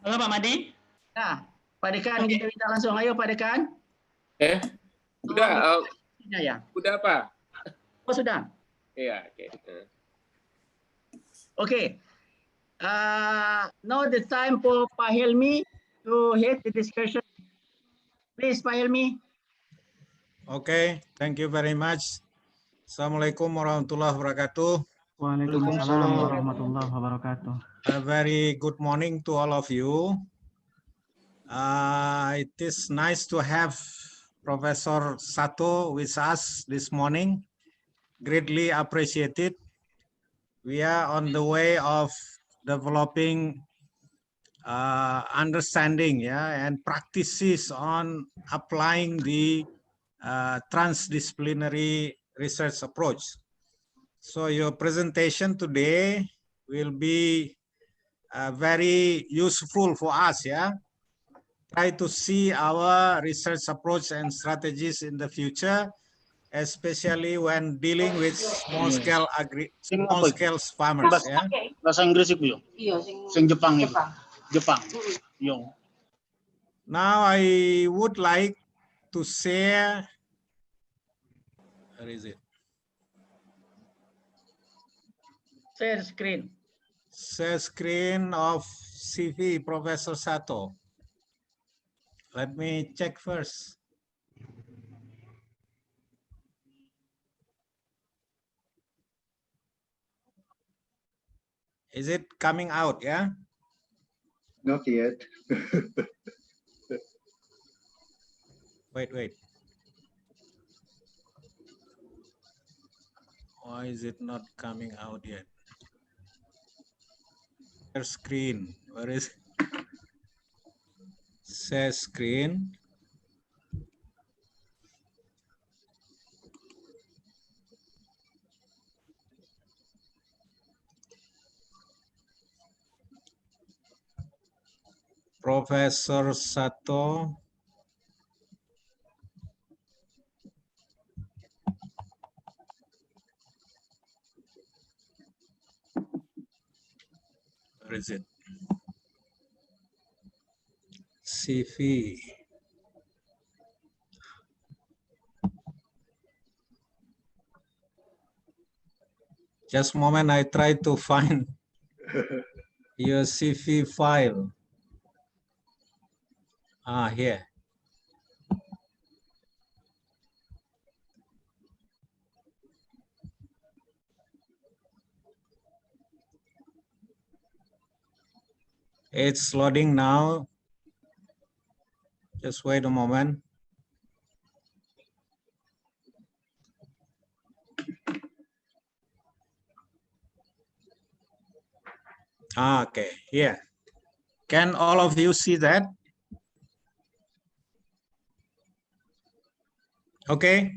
Halo Pak Madi. Nah, Pak Dekan kita minta langsung. Ayo Pak Dekan. Udah, Ya. udah Pak. Oh sudah. Iya, oke. Okay. Now the time for Pak Helmi to head the discussion. Please, Pak Helmi. Okay, thank you very much. Assalamualaikum warahmatullahi wabarakatuh. Waalaikumsalam warahmatullahi wabarakatuh. A very good morning to all of you. It is nice to have Professor Sato with us this morning. Greatly appreciated. We are on the way of developing understanding, and practices on applying the transdisciplinary research approach. So your presentation today will be very useful for us, Try to see our research approach and strategies in the future, especially when dealing with small scale farmers, Bahasa Inggris itu yo. Sing Jepang itu. Jepang. Yo. Now I would like to share, where is it? Share screen. Share screen of CV Professor Sato. Let me check first. Is it coming out, Not yet. Wait. Why is it not coming out yet? Share screen, where is it? Share screen. Professor Sato. Where is it? CV. Just a moment, I try to find your CV file. Here. It's loading now. Just wait a moment. Okay, here. Can all of you see that? Okay.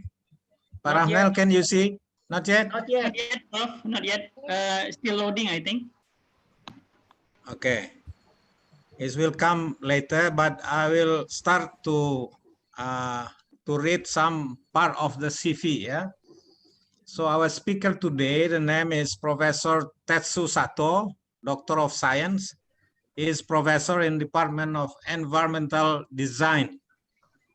Paramel, can you see? Not yet? Not yet. Not yet. Still loading, I think. Okay. It will come later, but I will start to read some part of the CV, So our speaker today, the name is Professor Tetsu Sato, Doctor of Science. He is professor in Department of Environmental Design,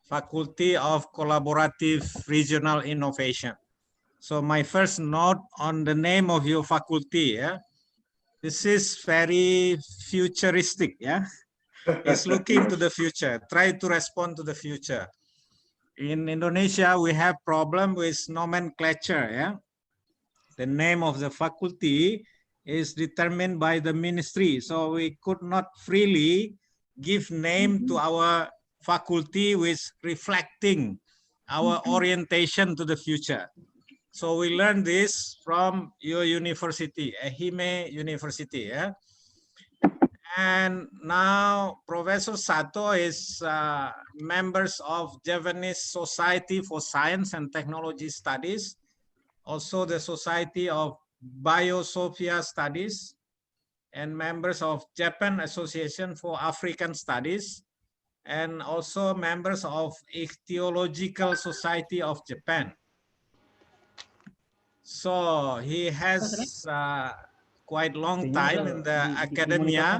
Faculty of Collaborative Regional Innovation. So my first note on the name of your faculty, this is very futuristic, It's looking to the future, try to respond to the future. In Indonesia, we have problem with nomenclature, The name of the faculty is determined by the ministry, so we could not freely give name to our faculty with reflecting our orientation to the future. So we learned this from your university, Ehime University, And now Professor Sato is members of Japanese Society for Science and Technology Studies, also the Society of Biosophia Studies, and members of Japan Association for African Studies, and also members of Ichthyological Society of Japan. So he has quite long time in the academia,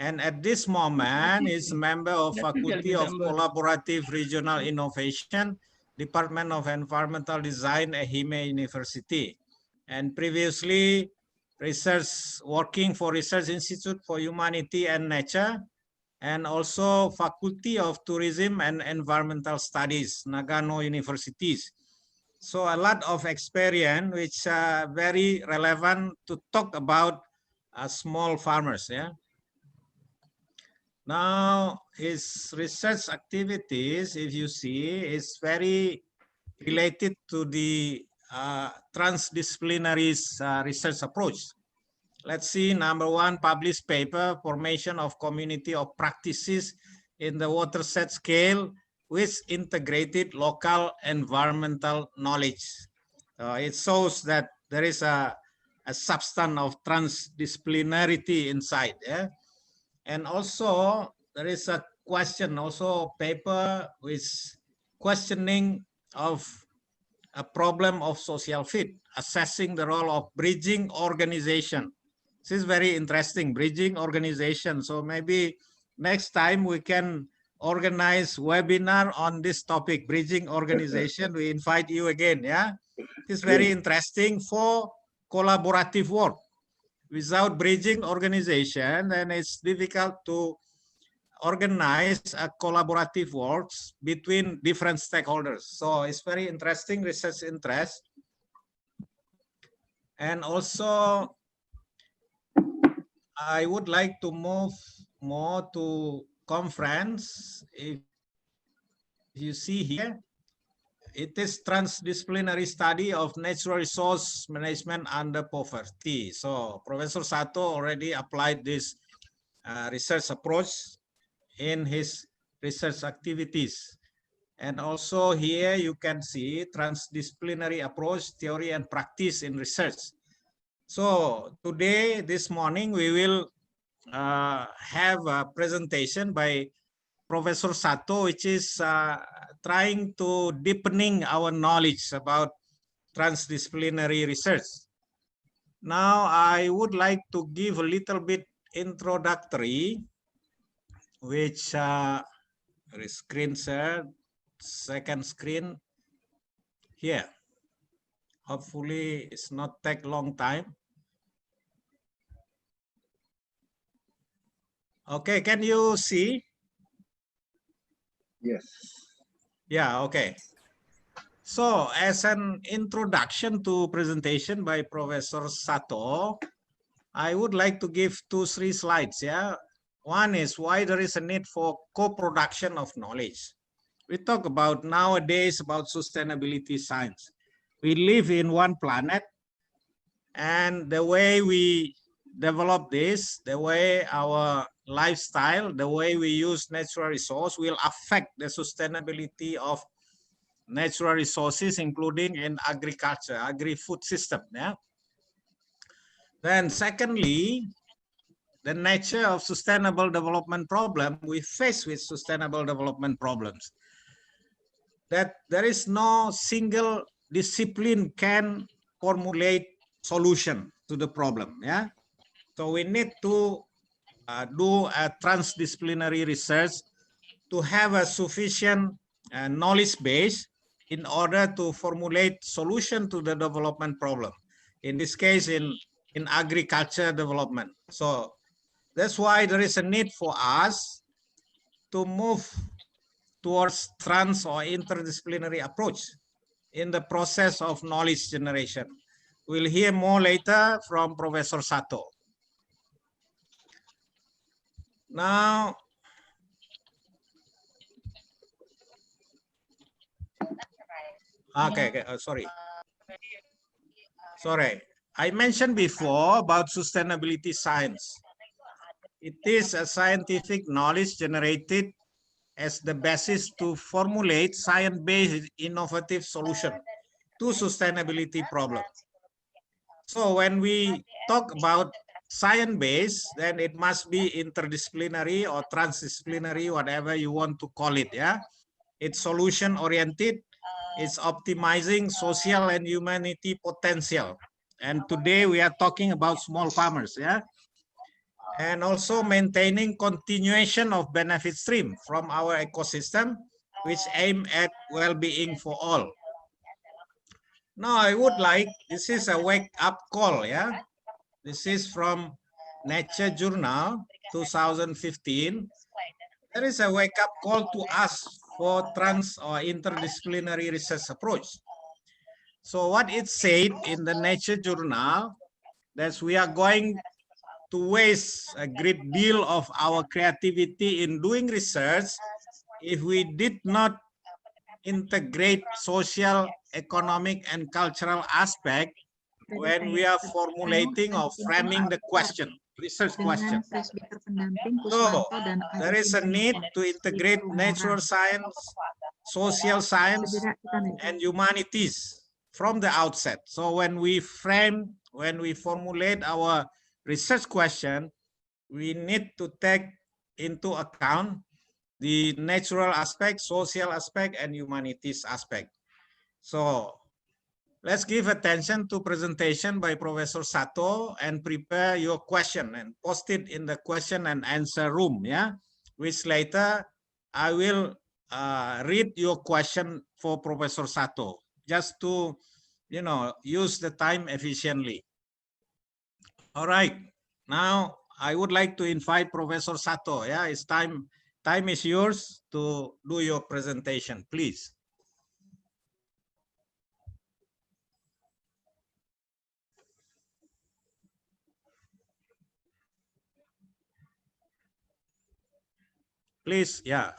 And at this moment, is a member of Faculty of Collaborative Regional Innovation, Department of Environmental Design at Hime University. And previously, working for Research Institute for Humanity and Nature, and also Faculty of Tourism and Environmental Studies, Nagano Universities. So a lot of experience which are very relevant to talk about small farmers. Yeah. Now his research activities, if you see, is very related to the transdisciplinary research approach. Let's see, number one, published paper, formation of community of practices in the watershed scale with integrated local environmental knowledge. It shows that there is a substance of transdisciplinarity inside. Yeah? And also there is a question, also paper with questioning of a problem of social fit, assessing the role of bridging organization. This is very interesting, bridging organization. So maybe next time we can organize webinar on this topic, bridging organization. We invite you again, yeah? It's very interesting for collaborative work. Without bridging organization, then it's difficult to organize a collaborative works between different stakeholders. So it's very interesting research interest. And also, I would like to move more to conference. If you see here, it is transdisciplinary study of natural resource management under poverty. So Professor Sato already applied this research approach in his research activities. And also here you can see transdisciplinary approach, theory and practice in research. So today, this morning, we will have a presentation by Professor Sato, which is trying to deepening our knowledge about transdisciplinary research. Now, I would like to give a little bit introductory, which screen share, second screen here. Hopefully, it's not take long time. Okay, can you see? Yes. Yeah, okay. So as an introduction to presentation by Professor Sato, I would like to give 2-3 slides. Yeah, one is why there is a need for co-production of knowledge. We talk about nowadays about sustainability science. We live in one planet, and the way we develop this, the way our lifestyle, the way we use natural resource will affect the sustainability of natural resources, including in agriculture, agri-food system. Yeah. Then secondly, the nature of sustainable development problem, we face with sustainable development problems, that there is no single discipline can formulate solution to the problem. Yeah. So we need to do a transdisciplinary research to have a sufficient knowledge base in order to formulate solution to the development problem. In this case, in agriculture development. So that's why there is a need for us to move towards trans or interdisciplinary approach in the process of knowledge generation. We'll hear more later from Professor Sato. Now, okay, sorry. I mentioned before about sustainability science. It is a scientific knowledge generated as the basis to formulate science-based innovative solution to sustainability problems. So when we talk about science-based, then it must be interdisciplinary or transdisciplinary, whatever you want to call it. Yeah, it's solution-oriented. It's optimizing social and humanity potential. And today we are talking about small farmers. Yeah. and also maintaining continuation of benefit stream from our ecosystem, which aim at well-being for all. Now, I would like, this is a wake-up call, yeah? This is from Nature Journal, 2015. There is a wake-up call to us for trans or interdisciplinary research approach. So what it said in the Nature Journal, that we are going to waste a great deal of our creativity in doing research if we did not integrate social, economic, and cultural aspect when we are formulating or framing the question, research question. So there is a need to integrate natural science, social science, and humanities from the outset. So when we formulate our research question, we need to take into account the natural aspect, social aspect, and humanities aspect. So let's give attention to presentation by Professor Sato and prepare your question and post it in the question and answer room, yeah? Which later I will read your question for Professor Sato, just to, use the time efficiently. All right, now I would like to invite Professor Sato, yeah? It's time is yours to do your presentation, please. Please, yeah.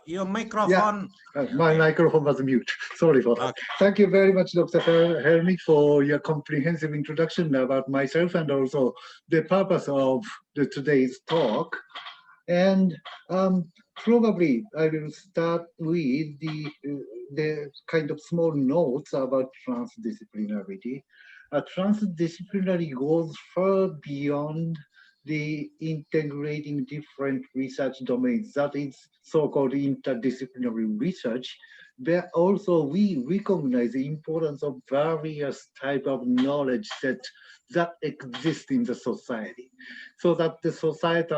Your microphone. Yeah, my microphone was mute. Sorry for that. Okay. Thank you very much, Dr. Helmi, for your comprehensive introduction about myself and also the purpose of today's talk. And probably I will start with the kind of small notes about transdisciplinarity. Transdisciplinary goes far beyond the integrating different research domains, that is so-called interdisciplinary research, but also we recognize the importance of various types of knowledge that exist in the society, so that the society,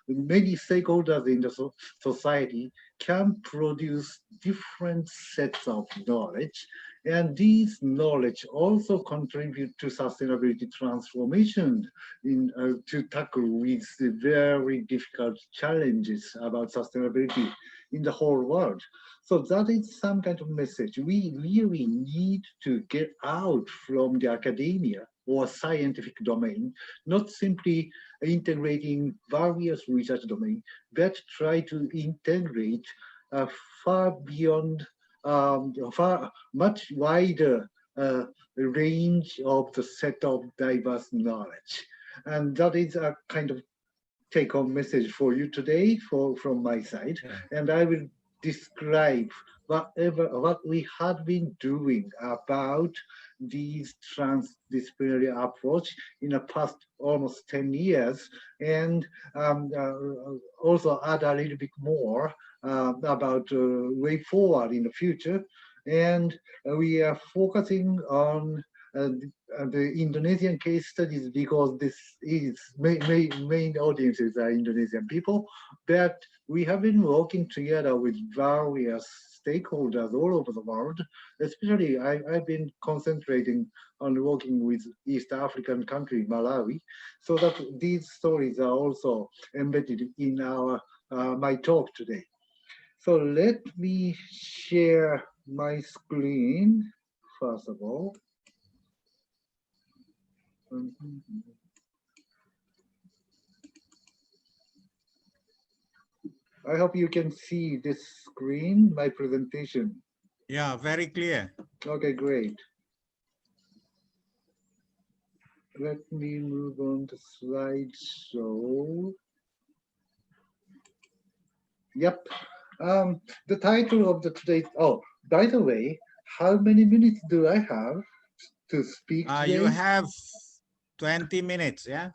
many stakeholders in the society can produce different sets of knowledge, and these knowledge also contribute to sustainability transformation to tackle with the very difficult challenges about sustainability in the whole world. So that is some kind of message. We really need to get out from the academia or scientific domain, not simply integrating various research domains, but try to integrate far beyond, much wider range of the set of diverse knowledge. And that is a kind of take-home message for you today from my side. Yeah. And I will describe what we have been doing about these transdisciplinary approach in the past almost 10 years, and also add a little bit more about way forward in the future. And we are focusing on the Indonesian case studies because this is main audiences are Indonesian people, but we have been working together with various stakeholders all over the world. Especially, I've been concentrating on working with East African country, Malawi, so that these stories are also embedded in my talk today. So let me share my screen, first of all. I hope you can see this screen, my presentation. Yeah, very clear. Okay, great. Let me move on to slideshow. Yep. The title of today's, by the way, how many minutes do I have to speak today? You have 20 minutes, yeah?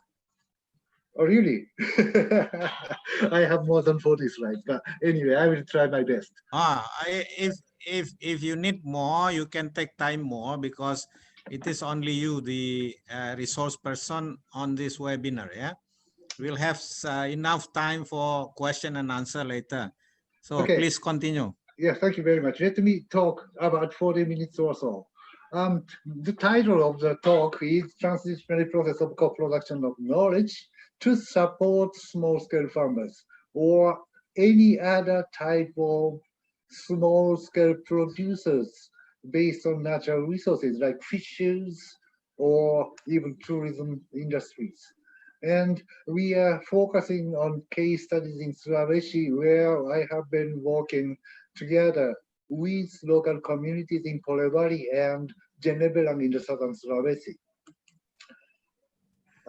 Oh, really? I have more than 40 slides, but anyway, I will try my best. If you need more, you can take time more because it is only you, the resource person on this webinar, yeah? we'll have enough time for question and answer later. So Okay. please continue. Yes, thank you very much. Let me talk about 40 minutes or so. The title of the talk is Transdisciplinary Process of Co-production of Knowledge to Support Small-Scale Farmers, or any other type of small-scale producers based on natural resources like fisheries or even tourism industries. And we are focusing on case studies in Sulawesi, where I have been working together with local communities in Polebari and Jenebelang in the southern Sulawesi.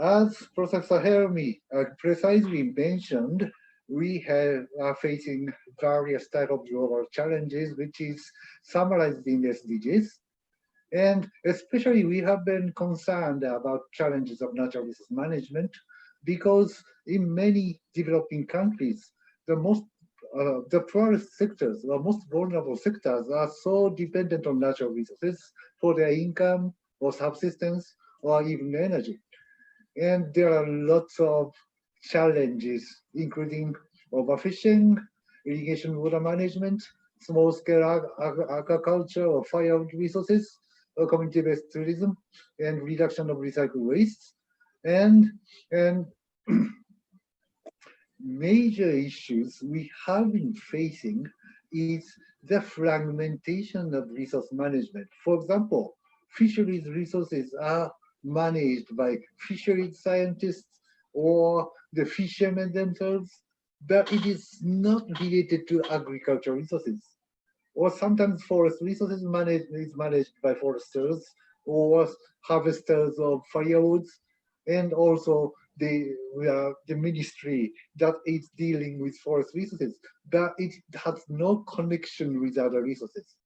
As Professor Helmi precisely mentioned, we are facing various types of global challenges, which is summarized in SDGs. And especially we have been concerned about challenges of natural resource management, because in many developing countries, the poorest sectors, the most vulnerable sectors, are so dependent on natural resources for their income or subsistence or even energy. And there are lots of challenges, including overfishing, irrigation water management, small-scale agriculture or firewood resources, community-based tourism, and reduction of recycled waste. And major issues we have been facing is the fragmentation of resource management. For example, fisheries resources are managed by fisheries scientists or the fishermen themselves, but it is not related to agricultural resources. Or sometimes forest resources is managed by foresters or harvesters of firewoods, and also the ministry that is dealing with forest resources, but it has no connection with other resources.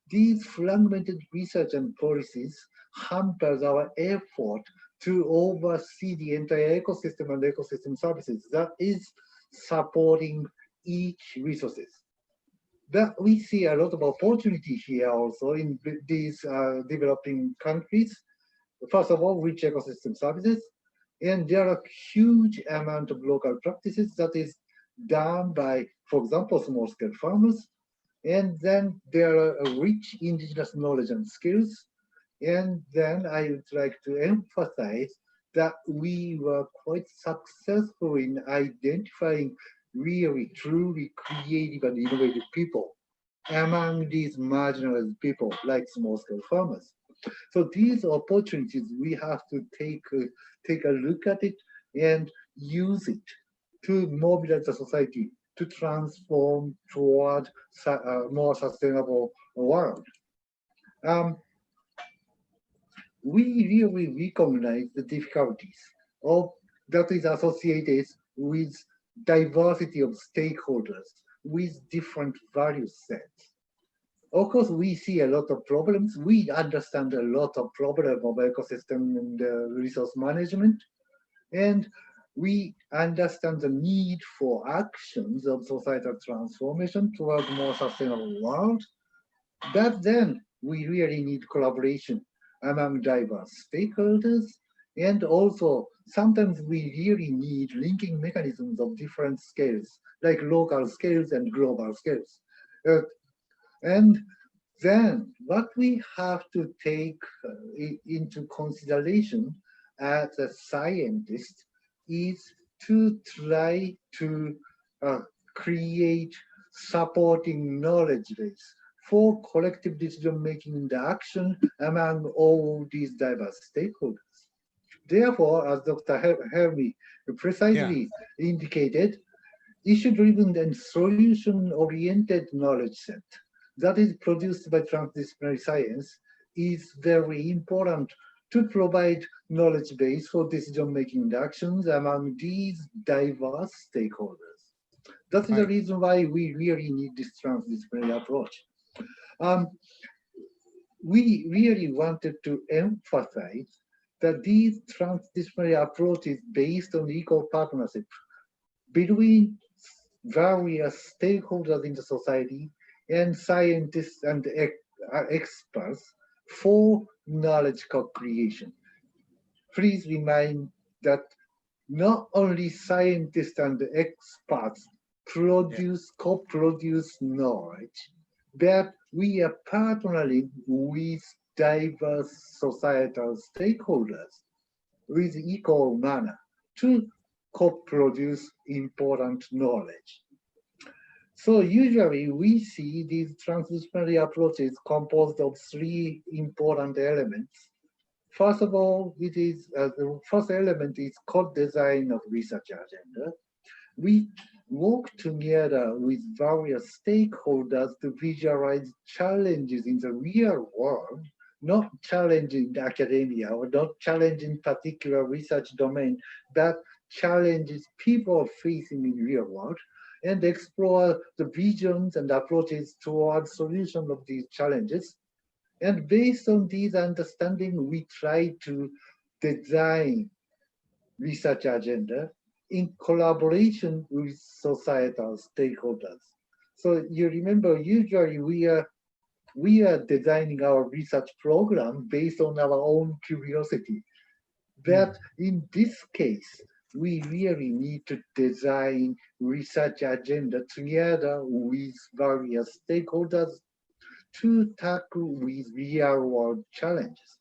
These fragmented research and policies hampers our effort to oversee the entire ecosystem and ecosystem services that is supporting each resources. But we see a lot of opportunity here also in these developing countries. First of all, rich ecosystem services. And there are huge amount of local practices that is done by, for example, small-scale farmers. And then there are rich indigenous knowledge and skills. And then I would like to emphasize that we were quite successful in identifying really, truly creative and innovative people among these marginalized people like small-scale farmers. So these opportunities, we have to take a look at it and use it to mobilize the society to transform toward a more sustainable world. We really recognize the difficulties that is associated with diversity of stakeholders with different value sets. Of course, we see a lot of problems. We understand a lot of problems of ecosystem and resource management. And we understand the need for actions of societal transformation towards a more sustainable world. But then we really need collaboration among diverse stakeholders. And also, sometimes we really need linking mechanisms of different scales, like local scales and global scales. And then what we have to take into consideration as a scientist is to try to create supporting knowledge base for collective decision-making and action among all these diverse stakeholders. Therefore, as Dr. Helmi precisely indicated, issue-driven and solution-oriented knowledge set that is produced by transdisciplinary science is very important to provide knowledge base for decision-making actions among these diverse stakeholders. That is the reason why we really need this transdisciplinary approach. We really wanted to emphasize that these transdisciplinary approaches based on equal partnership between various stakeholders in the society and scientists and experts for knowledge co-creation. Please remind that not only scientists and experts co-produce knowledge, but we are partnering with diverse societal stakeholders with equal manner to co-produce important knowledge. So usually we see these transdisciplinary approaches composed of three important elements. First of all, the first element is co-design of research agenda. We work together with various stakeholders to visualize challenges in the real world, not challenging academia or not challenging particular research domain, but challenges people are facing in real world, and explore the visions and approaches towards solution of these challenges. And based on these understanding, we try to design research agenda in collaboration with societal stakeholders. So you remember, usually we are designing our research program based on our own curiosity. But in this case, we really need to design research agenda together with various stakeholders to tackle with real-world challenges.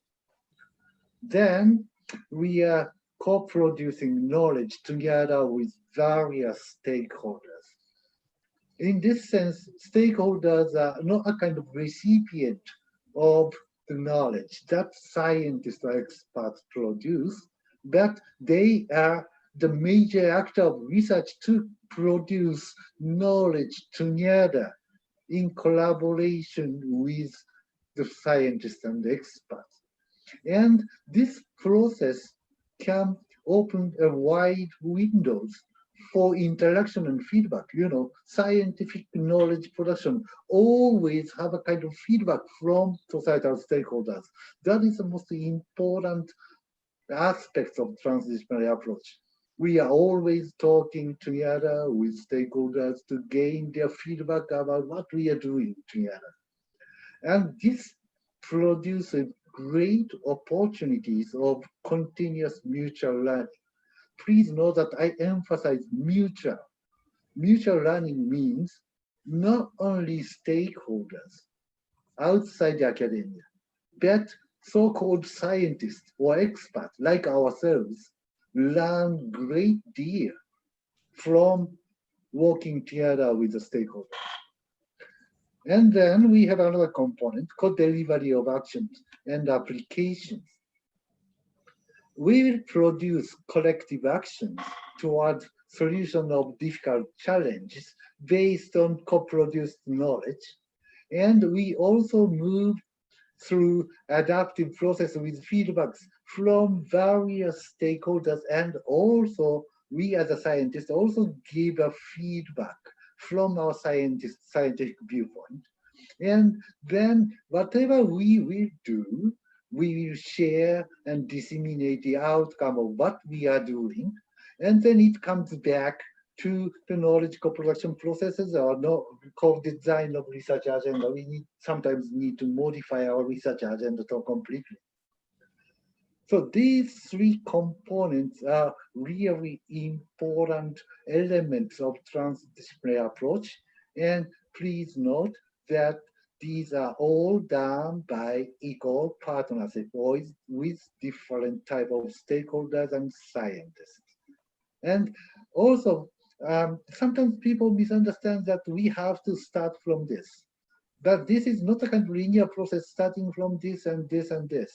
Then we are co-producing knowledge together with various stakeholders. In this sense, stakeholders are not a kind of recipient of the knowledge that scientists or experts produce, but they are the major actor of research to produce knowledge together in collaboration with the scientists and the experts. And this process can open a wide windows for interaction and feedback. You know, scientific knowledge production always have a kind of feedback from societal stakeholders. That is the most important aspect of transdisciplinary approach. We are always talking together with stakeholders to gain their feedback about what we are doing together. And this produces great opportunities of continuous mutual learning. Please know that I emphasize mutual. Mutual learning means not only stakeholders outside academia, but so-called scientists or experts like ourselves learn great deal from working together with the stakeholders. And then we have another component, co-delivery of actions and applications. We will produce collective actions towards solution of difficult challenges based on co-produced knowledge. And we also move through adaptive process with feedbacks from various stakeholders, and also we as a scientist also give a feedback from our scientific viewpoint. And then whatever we will do, we will share and disseminate the outcome of what we are doing. And then it comes back to the knowledge co-production processes or co-design of research agenda. We sometimes need to modify our research agenda completely. So these three components are really important elements of transdisciplinary approach. And please note that these are all done by equal partnership with different type of stakeholders and scientists. And also, sometimes people misunderstand that we have to start from this. But this is not a kind of linear process starting from this and this and this.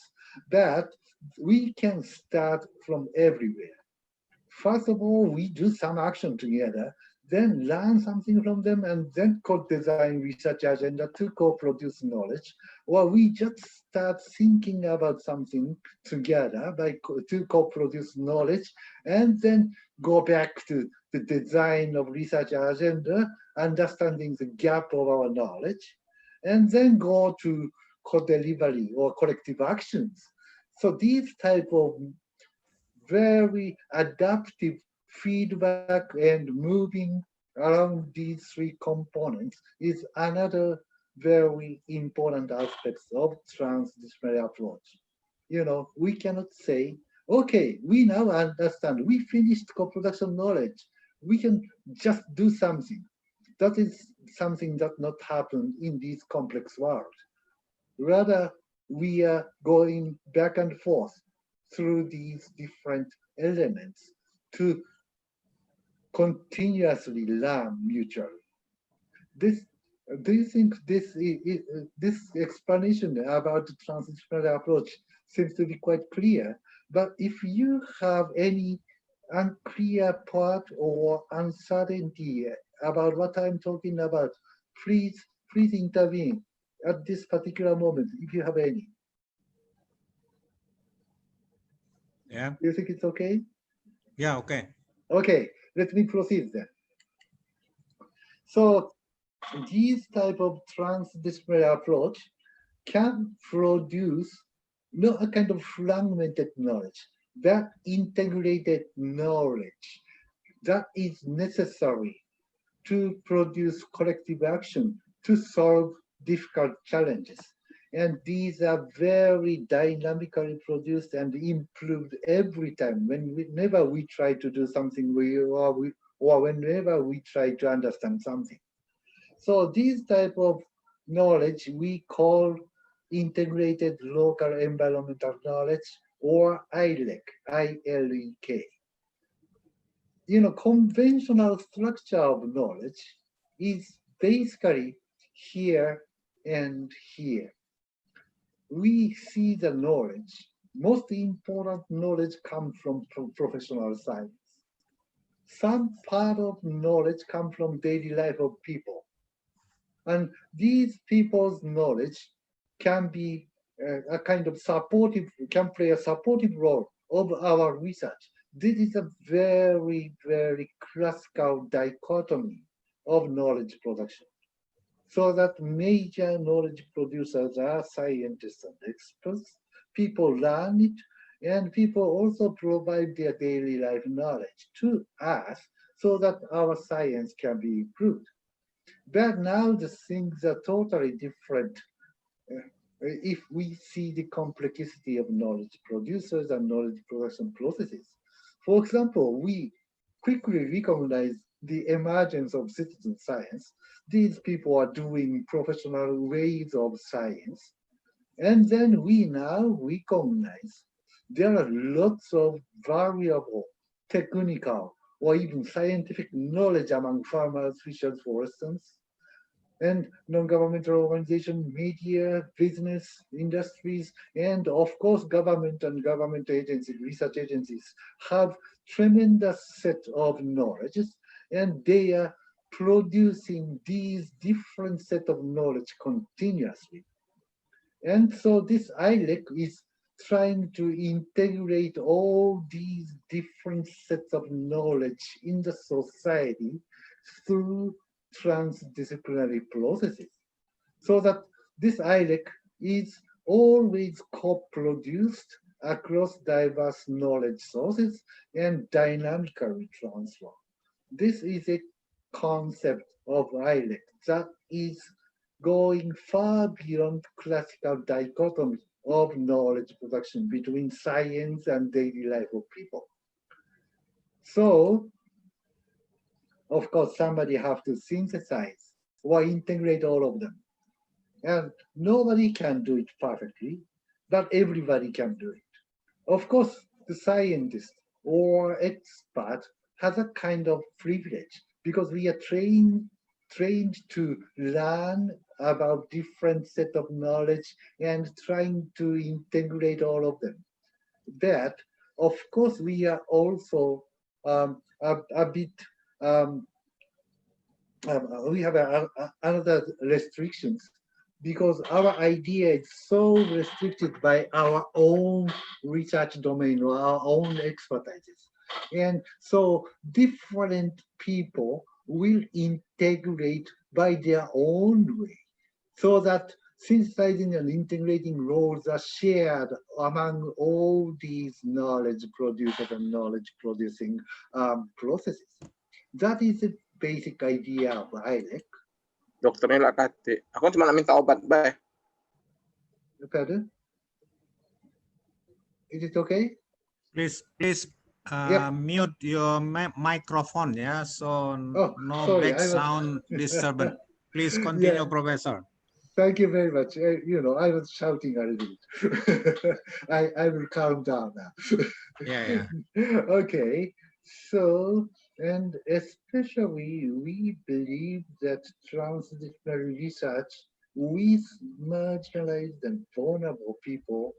But we can start from everywhere. First of all, we do some action together, then learn something from them, and then co-design research agenda to co-produce knowledge. Or we just start thinking about something together to co-produce knowledge, and then go back to the design of research agenda, understanding the gap of our knowledge, and then go to co-delivery or collective actions. So these type of very adaptive feedback and moving around these three components is another very important aspect of transdisciplinary approach. You know, we cannot say okay, we now understand, we finished co-production knowledge. We can just do something. That is something that not happen in this complex world. Rather, we are going back and forth through these different elements to continuously learn mutually. Do you think this explanation about the transdisciplinary approach seems to be quite clear? But if you have any unclear part or uncertainty about what I'm talking about, please intervene at this particular moment if you have any. Yeah. Do you think it's okay? Yeah. Okay. Okay, let me proceed then. So this type of transdisciplinary approach can produce not a kind of fragmented knowledge, that integrated knowledge that is necessary to produce collective action to solve difficult challenges. And these are very dynamically produced and improved every time whenever we try to do something or whenever we try to understand something. So this type of knowledge we call integrated local environmental knowledge, or ILEK, I-L-E-K. You know, conventional structure of knowledge is basically here and here. We see the knowledge, most important knowledge comes from professional science. Some part of knowledge comes from daily life of people. And these people's knowledge can be a kind of supportive, can play a supportive role of our research. This is a very, very classical dichotomy of knowledge production. So that major knowledge producers are scientists and experts. People learn it, and people also provide their daily life knowledge to us so that our science can be improved. But now the things are totally different if we see the complexity of knowledge producers and knowledge production processes. For example, we quickly recognize the emergence of citizen science. These people are doing professional ways of science. And then we now recognize there are lots of variable, technical, or even scientific knowledge among farmers, fishers, for instance, and non-governmental organization, media, business, industries, and of course, government and government agencies, research agencies have tremendous set of knowledges, and they are producing these different set of knowledge continuously. And so this ILEC is trying to integrate all these different sets of knowledge in the society through transdisciplinary processes, so that this ILEC is always co-produced across diverse knowledge sources and dynamically transformed. This is a concept of ILEC that is going far beyond classical dichotomy of knowledge production between science and daily life of people. So, of course, somebody have to synthesize or integrate all of them. And nobody can do it perfectly, but everybody can do it. Of course, the scientist or expert has a kind of privilege because we are trained to learn about different set of knowledge and trying to integrate all of them. But of course, we are also a bit we have another restrictions because our idea is so restricted by our own research domain or our own expertise. And so different people will integrate by their own way so that synthesizing and integrating roles are shared among all these knowledge producers and knowledge producing processes. That is the basic idea of ILEC. Dokter Nela Kati. Aku cuma minta obat, bye. Pardon? Is it okay? Please Yep. mute your microphone, yeah, so Oh, no sorry, back I was- sound disturbance. Please continue, Yeah. Professor. Thank you very much. I was shouting a little bit. I will calm down now. Yeah. Okay, so, and especially we believe that transdisciplinary research with marginalized and vulnerable people,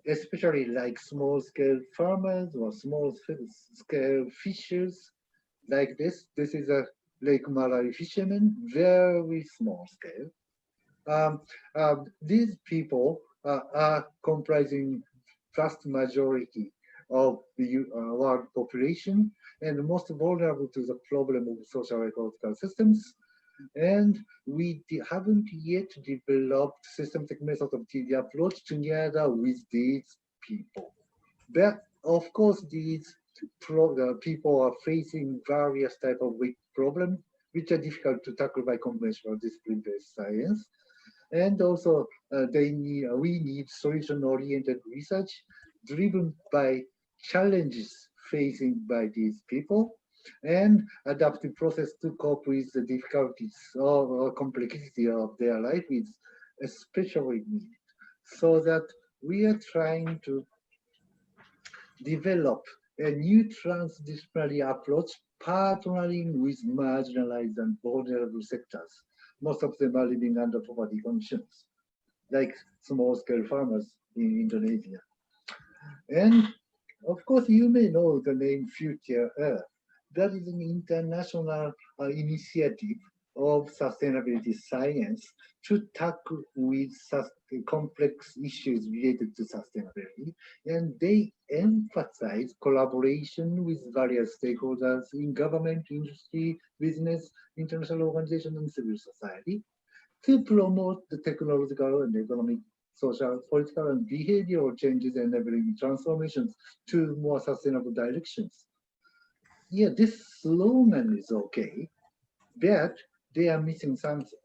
especially like small-scale farmers or small-scale fishers, like this. This is a Lake Malawi fisherman, very small scale. These people are comprising vast majority of the world population and most vulnerable to the problem of social-ecological systems. And we haven't yet developed systematic methods of the approach together with these people. But of course, these people are facing various types of problems which are difficult to tackle by conventional discipline-based science. And also, we need solution-oriented research driven by challenges facing by these people and adaptive process to cope with the difficulties or complexity of their life is especially needed. So that we are trying to develop a new transdisciplinary approach partnering with marginalized and vulnerable sectors. Most of them are living under poverty conditions, like small-scale farmers in Indonesia. And of course, you may know the name Future Earth. That is an international initiative of sustainability science to tackle with complex issues related to sustainability. And they emphasize collaboration with various stakeholders in government, industry, business, international organizations, and civil society to promote the technological and economic, social, political, and behavioral changes enabling transformations to more sustainable directions. Yeah, this slogan is okay, but they are missing something.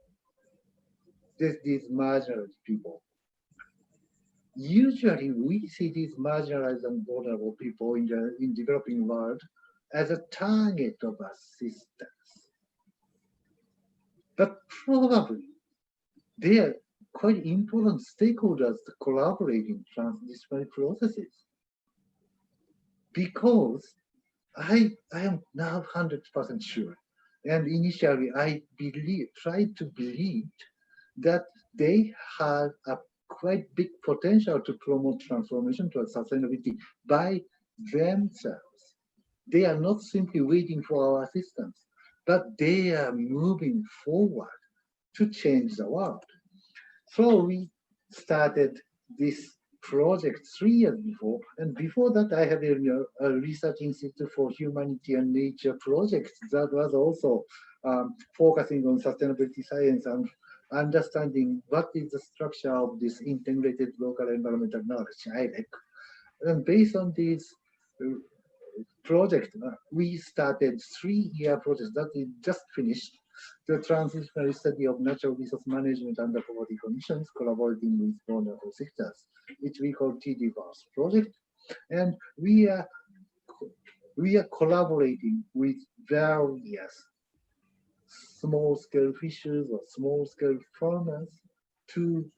These marginalized people. Usually, we see these marginalized and vulnerable people in the developing world as a target of assistance. But probably, they are quite important stakeholders to collaborate in transdisciplinary processes. Because I am now 100% sure, and initially I tried to believe that they had a quite big potential to promote transformation towards sustainability by themselves. They are not simply waiting for our assistance, but they are moving forward to change the world. So we started this project 3 years before, and before that I had a research institute for humanity and nature project that was also focusing on sustainability science and understanding what is the structure of this integrated local environmental knowledge, ILEC. And based on this project, we started 3-year project that is just finished, the transdisciplinary study of natural resource management under poverty conditions, collaborating with vulnerable sectors, which we call DIDLIS project. And we are collaborating with various small-scale fishers or small-scale farmers to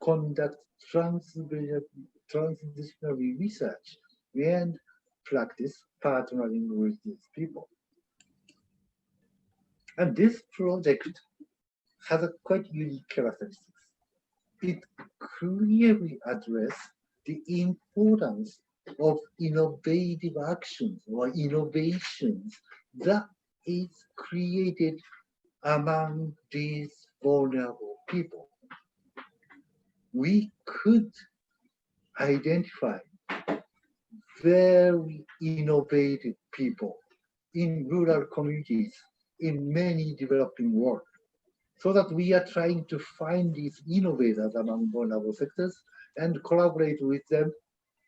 conduct transdisciplinary research and practice partnering with these people. And this project has a quite unique characteristics. It clearly addresses the importance of innovative actions or innovations that is created among these vulnerable people. We could identify very innovative people in rural communities in many developing world, so that we are trying to find these innovators among vulnerable sectors and collaborate with them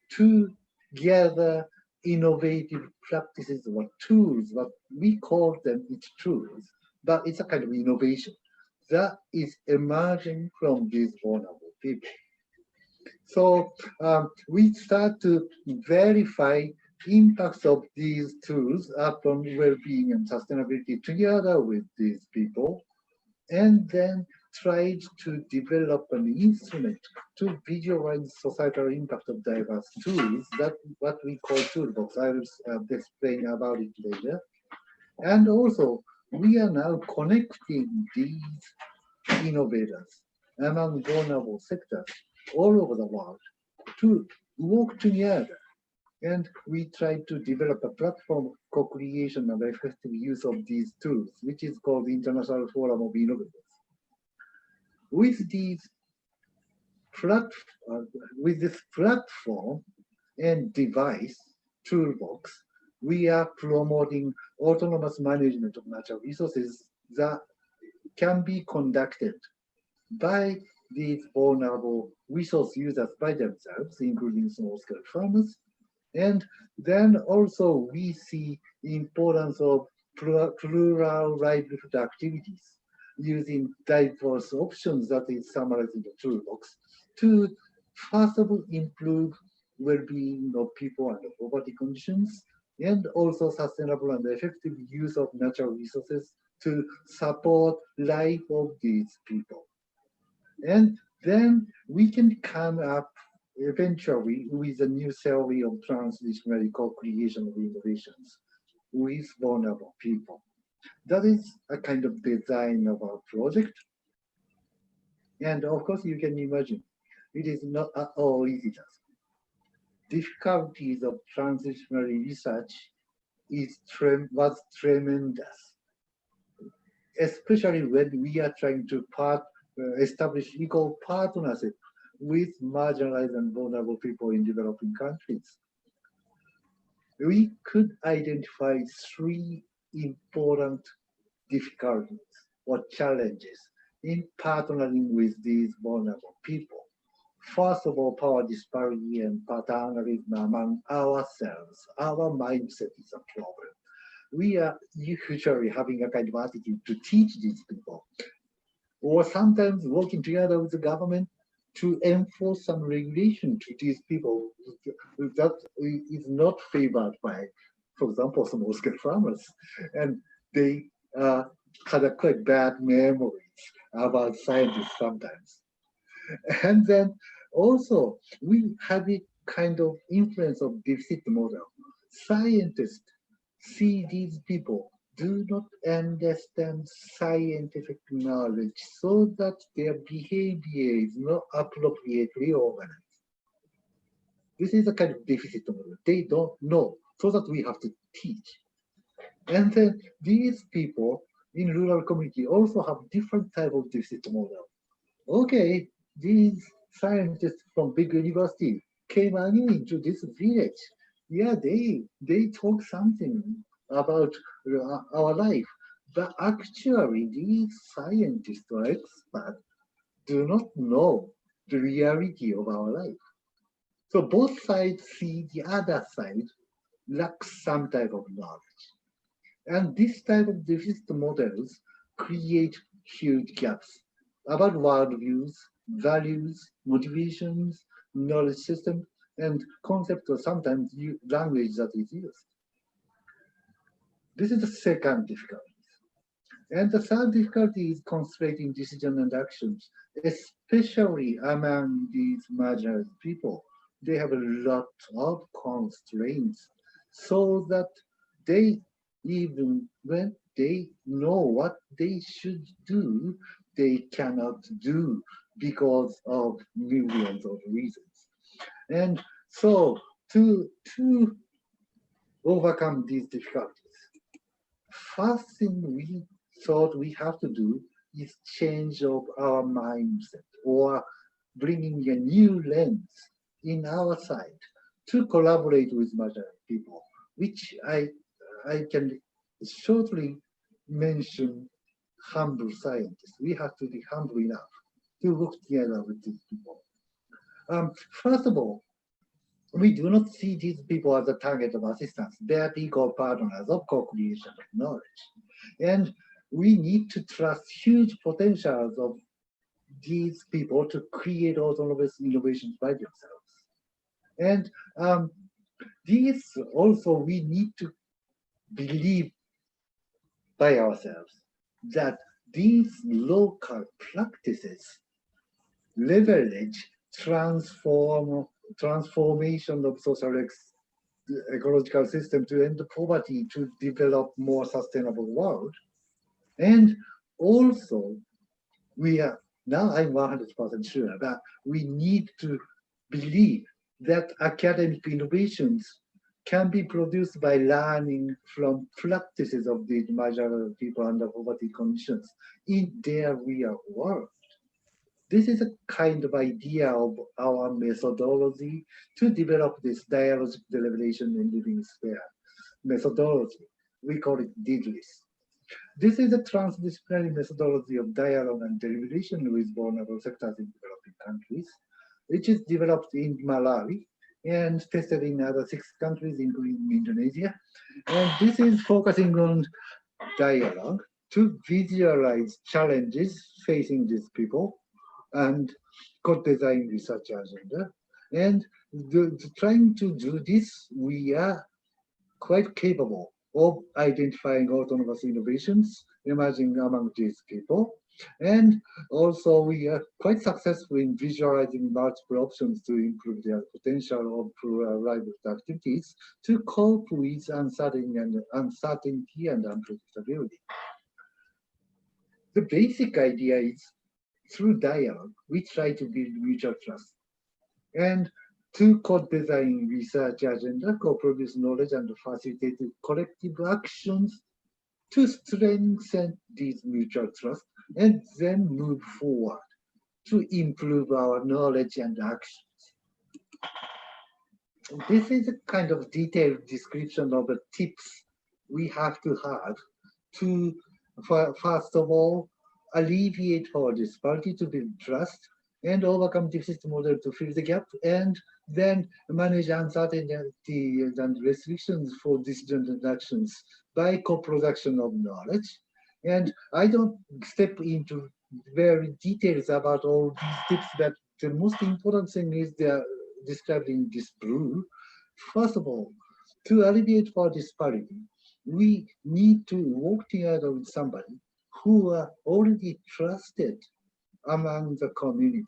to gather innovative practices or tools, what we call them, it's tools, but it's a kind of innovation that is emerging from these vulnerable people. So we start to verify impacts of these tools upon well-being and sustainability together with these people, and then tried to develop an instrument to visualize societal impact of diverse tools, that what we call toolbox. I will explain about it later. And also, we are now connecting these innovators among vulnerable sectors all over the world to work together. And we try to develop a platform co-creation and effective use of these tools, which is called the International Forum of Innovators. With this platform and device toolbox, we are promoting autonomous management of natural resources that can be conducted by these vulnerable resource users by themselves, including small-scale farmers. And then also we see the importance of plural livelihood activities using diverse options that is summarized in the toolbox to first of all improve well-being of people under poverty conditions, and also sustainable and effective use of natural resources to support life of these people. And then we can come up eventually with a new theory of transdisciplinary co-creation of innovations with vulnerable people. That is a kind of design of our project. And of course, you can imagine, it is not at all easy task. Difficulties of transdisciplinary research was tremendous, especially when we are trying to establish equal partnership with marginalized and vulnerable people in developing countries. We could identify three important difficulties or challenges in partnering with these vulnerable people. First of all, power disparity and paternalism among ourselves. Our mindset is a problem. We are usually having a kind of attitude to teach these people, or sometimes working together with the government to enforce some regulation to these people that is not favored by, for example, small-scale farmers. And they had a quite bad memories about scientists sometimes. And then also, we have a kind of influence of deficit model. Scientists see these people do not understand scientific knowledge, so that their behavior is not appropriately organized. This is a kind of deficit model. They don't know, so that we have to teach. And then these people in rural community also have different type of deficit model. Okay, these scientists from big university came into this village. Yeah, they talk something about our life, but actually these scientists or experts do not know the reality of our life. So both sides see the other side lacks some type of knowledge. And this type of deficit models create huge gaps about worldviews, values, motivations, knowledge system, and concept or sometimes language that is used. This is the second difficulty. And the third difficulty is concentrating decision and actions, especially among these marginalized people. They have a lot of constraints, so that they, even when they know what they should do, they cannot do because of millions of reasons. And so to overcome these difficulties, first thing we thought we have to do is change of our mindset, or bringing a new lens in our side to collaborate with marginalized people, which I can shortly mention humble scientists. We have to be humble enough to work together with these people. First of all, we do not see these people as a target of assistance. They are equal partners of co-creation of knowledge. And we need to trust huge potentials of these people to create autonomous innovations by themselves. And these also we need to believe by ourselves that these local practices leverage transformation of social ecological system to end poverty, to develop more sustainable world. And also, we are, now I'm 100% sure that we need to believe that academic innovations can be produced by learning from practices of these marginal people under poverty conditions in their real world. This is a kind of idea of our methodology to develop this dialogue deliberation in living sphere methodology. We call it DIDLIS. This is a transdisciplinary methodology of dialogue and deliberation with vulnerable sectors in developing countries, which is developed in Malawi and tested in other 6 countries, including Indonesia. And this is focusing on dialogue to visualize challenges facing these people and co-design research agenda. And trying to do this, we are quite capable of identifying autonomous innovations emerging among these people. And also we are quite successful in visualizing multiple options to improve their potential of plural livelihood activities to cope with uncertainty and unpredictability. The basic idea is through dialogue, we try to build mutual trust. And to co-design research agenda, co-produce knowledge and facilitate collective actions to strengthen this mutual trust and then move forward to improve our knowledge and actions. This is a kind of detailed description of the tips we have to first of all, alleviate our disparity to build trust and overcome deficit model to fill the gap, and then manage uncertainty and restrictions for decisions and actions by co-production of knowledge. And I don't step into very details about all these tips, but the most important thing is they're described in this blue. First of all, to alleviate our disparity, we need to work together with somebody who are already trusted among the community,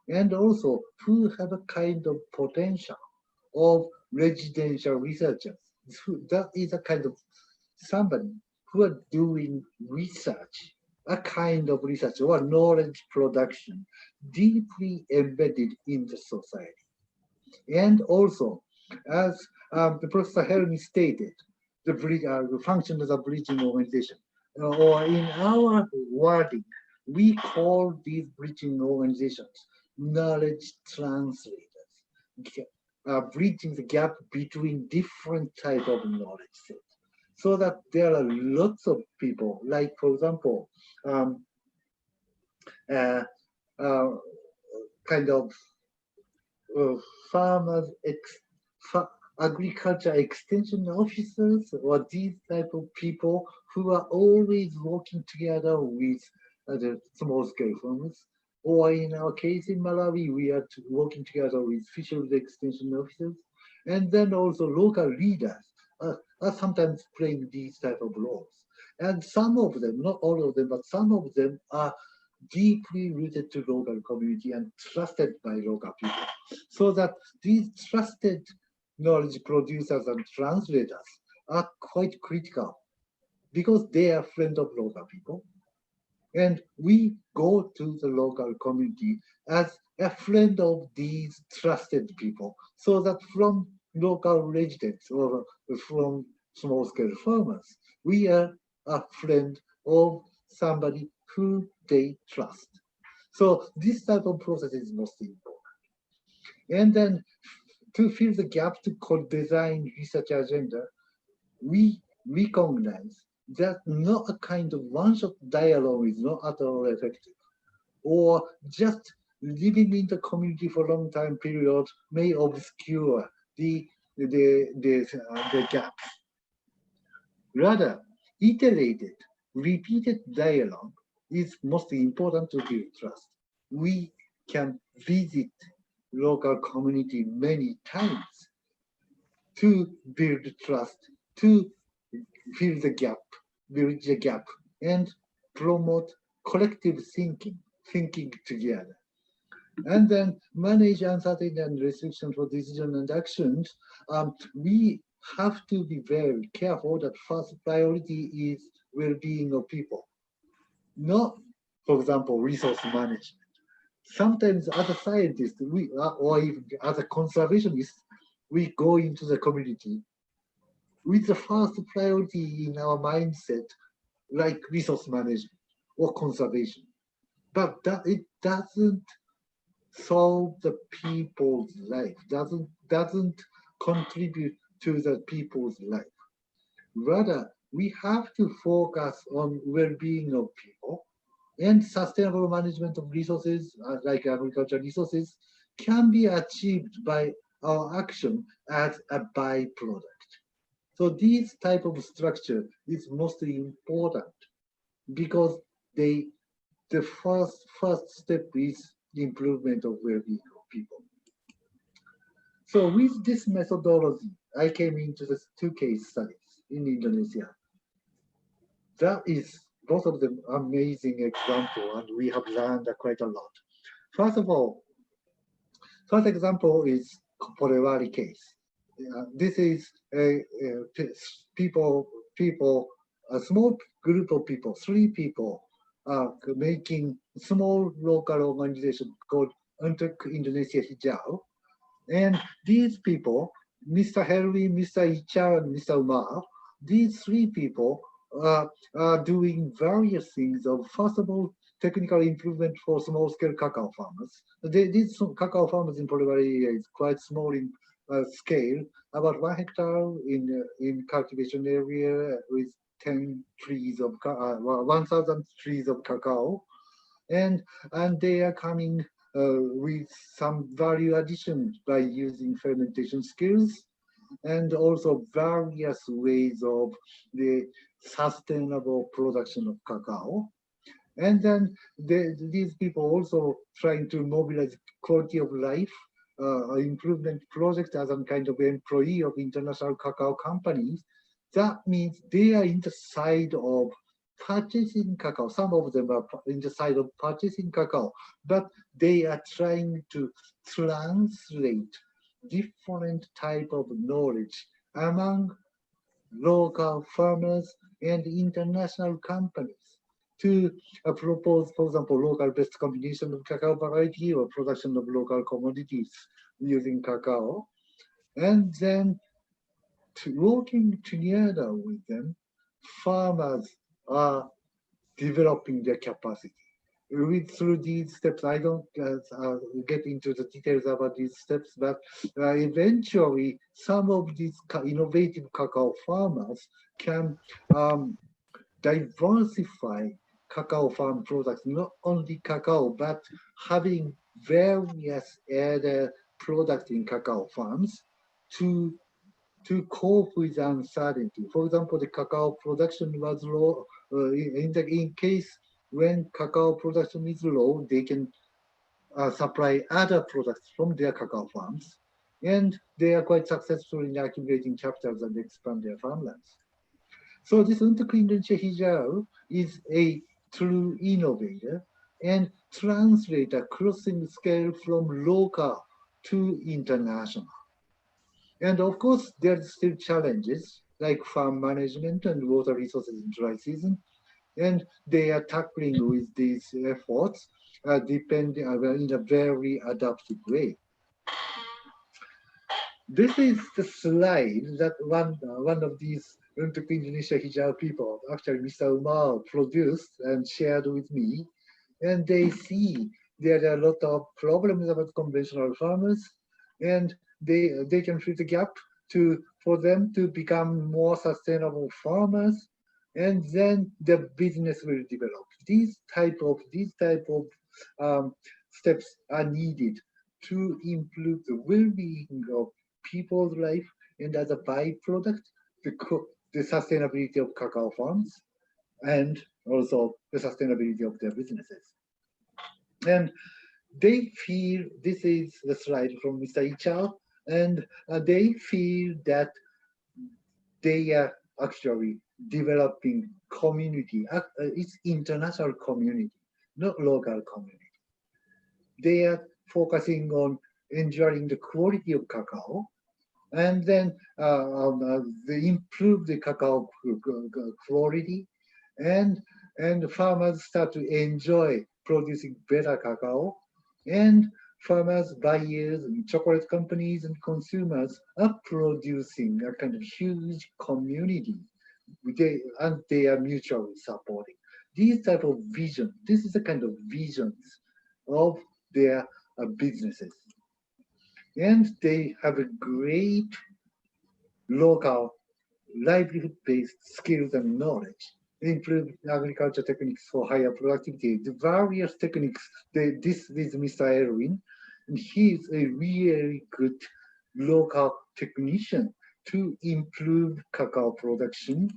and also who have a kind of potential of residential researchers. That is a kind of somebody who are doing research, a kind of research or knowledge production deeply embedded in the society. And also, as the Professor Helmy stated, the function as a bridging organization, or in our wording, we call these bridging organizations knowledge translators, bridging the gap between different types of knowledge sets. So that there are lots of people, like for example, kind of farmers, agriculture extension officers, or these type of people who are always working together with the small-scale farmers. Or in our case in Malawi, we are working together with fisheries extension officers, and then also local leaders are sometimes playing these type of roles. And some of them, not all of them, but some of them are deeply rooted to local community and trusted by local people. So that these trusted knowledge producers and translators are quite critical because they are friends of local people. And we go to the local community as a friend of these trusted people, so that from local residents or from small-scale farmers, we are a friend of somebody who they trust. So this type of process is most important. And then to fill the gap to co-design research agenda, we recognize that not a kind of one-shot dialogue is not at all effective, or just living in the community for a long time period may obscure the gaps. Rather, iterated, repeated dialogue is most important to build trust. we can visit local community many times to build trust, to fill the gap, bridge the gap, and promote collective thinking together. And then manage uncertainty and restriction for decision and actions. We have to be very careful that first priority is well-being of people, not, for example, resource management. Sometimes as a scientist, or even as a conservationist, we go into the community with the first priority in our mindset, like resource management or conservation. But it doesn't solve the people's life, doesn't contribute to the people's life. Rather, we have to focus on well-being of people, and sustainable management of resources, like agricultural resources, can be achieved by our action as a byproduct. So this type of structure is mostly important because the first step is the improvement of well-being of people. So with this methodology, I came into the 2 case studies in Indonesia. That is both of them amazing example, and we have learned quite a lot. First of all, first example is Polewari case. This is a small group of people, 3 people, making small local organization called Untitled Indonesia Hijau. And these people, Mr. Helmi, Mr. Icha, and Mr. Umar, these 3 people are doing various things of, first of all, technical improvement for small-scale cacao farmers. These cacao farmers in Polewari area is quite small in scale, about 1 hectare in cultivation area with 10 trees of 1,000 trees of cacao, and they are coming with some value addition by using fermentation skills and also various ways of the sustainable production of cacao. And then these people also trying to mobilize quality of life improvement project as a kind of employee of international cacao companies. That means they are in the side of purchasing cacao. Some of them are in the side of purchasing cacao, but they are trying to translate different type of knowledge among local farmers and international companies to propose, for example, local best combination of cacao variety or production of local commodities using cacao. And then working together with them, farmers are developing their capacity. Through these steps, I don't get into the details about these steps, but eventually some of these innovative cacao farmers can diversify cacao farm products, not only cacao, but having various other products in cacao farms to cope with uncertainty. For example, the cacao production was low. In case when cacao production is low, they can supply other products from their cacao farms, and they are quite successful in accumulating capitals and expand their farmlands. So this Untitled Indonesia Hijau is a true innovator and translator crossing the scale from local to international. And of course, there's still challenges like farm management and water resources in dry season. And they are tackling with these efforts depending in a very adaptive way. This is the slide that one of these Untitled Indonesia Hijau people, actually Mr. Umar, produced and shared with me. And they see there are a lot of problems about conventional farmers, and they can fill the gap for them to become more sustainable farmers, and then the business will develop. These type of steps are needed to improve the well-being of people's life, and as a byproduct, the sustainability of cacao farms, and also the sustainability of their businesses. And they feel, this is the slide from Mr. Ichao, and they feel that they are actually developing community. It's international community, not local community. They are focusing on ensuring the quality of cacao, and then they improve the cacao quality, and farmers start to enjoy producing better cacao, and farmers, buyers, and chocolate companies and consumers are producing a kind of huge community. And they are mutually supporting. These type of vision, this is the kind of visions of their businesses. And they have a great local livelihood-based skills and knowledge, improve agriculture techniques for higher productivity. The various techniques, this is Mr. Erwin, and he is a really good local technician to improve cacao production.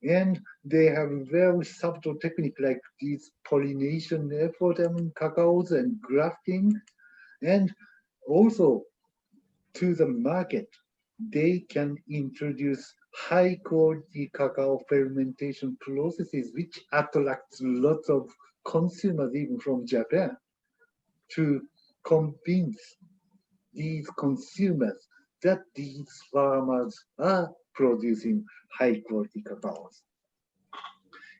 And they have a very subtle technique like these pollination effort among cacaos and grafting. And also to the market, they can introduce high quality cacao fermentation processes, which attracts lots of consumers even from Japan, to convince these consumers that these farmers are producing high quality cacaos.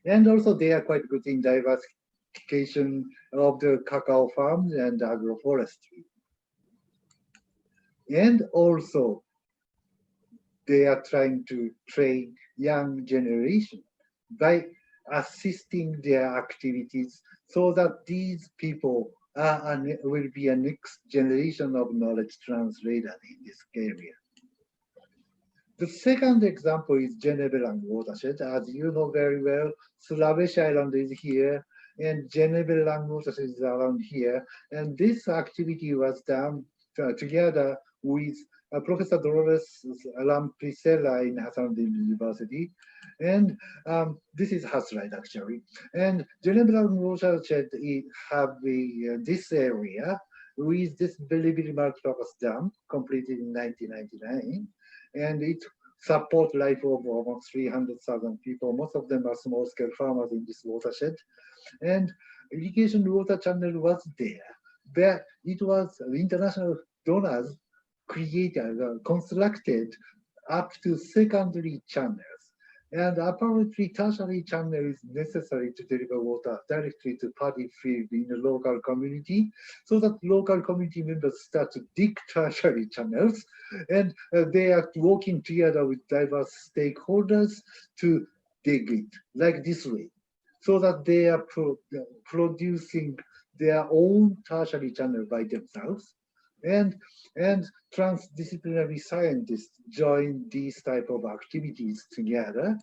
And also they are quite good in diversification of the cacao farms and agroforestry. And also they are trying to train young generation by assisting their activities so that these people will be a next generation of knowledge translators in this area. The second example is Genevelang watershed. As you know very well, Sulawesi Island is here, and Genevelang watershed is around here. And this activity was done together with Professor Dolores Lamprisella in Hasanuddin University. And this is her slide actually. And Genevelang watershed have this area with this very, very multi-purpose dam completed in 1999. And it supports life of almost 300,000 people. Most of them are small-scale farmers in this watershed. And irrigation water channel was there, but it was international donors created, constructed up to secondary channels. And apparently tertiary channel is necessary to deliver water directly to paddy field in the local community, so that local community members start to dig tertiary channels, and they are working together with diverse stakeholders to dig it like this way, so that they are producing their own tertiary channel by themselves. And transdisciplinary scientists join these type of activities together.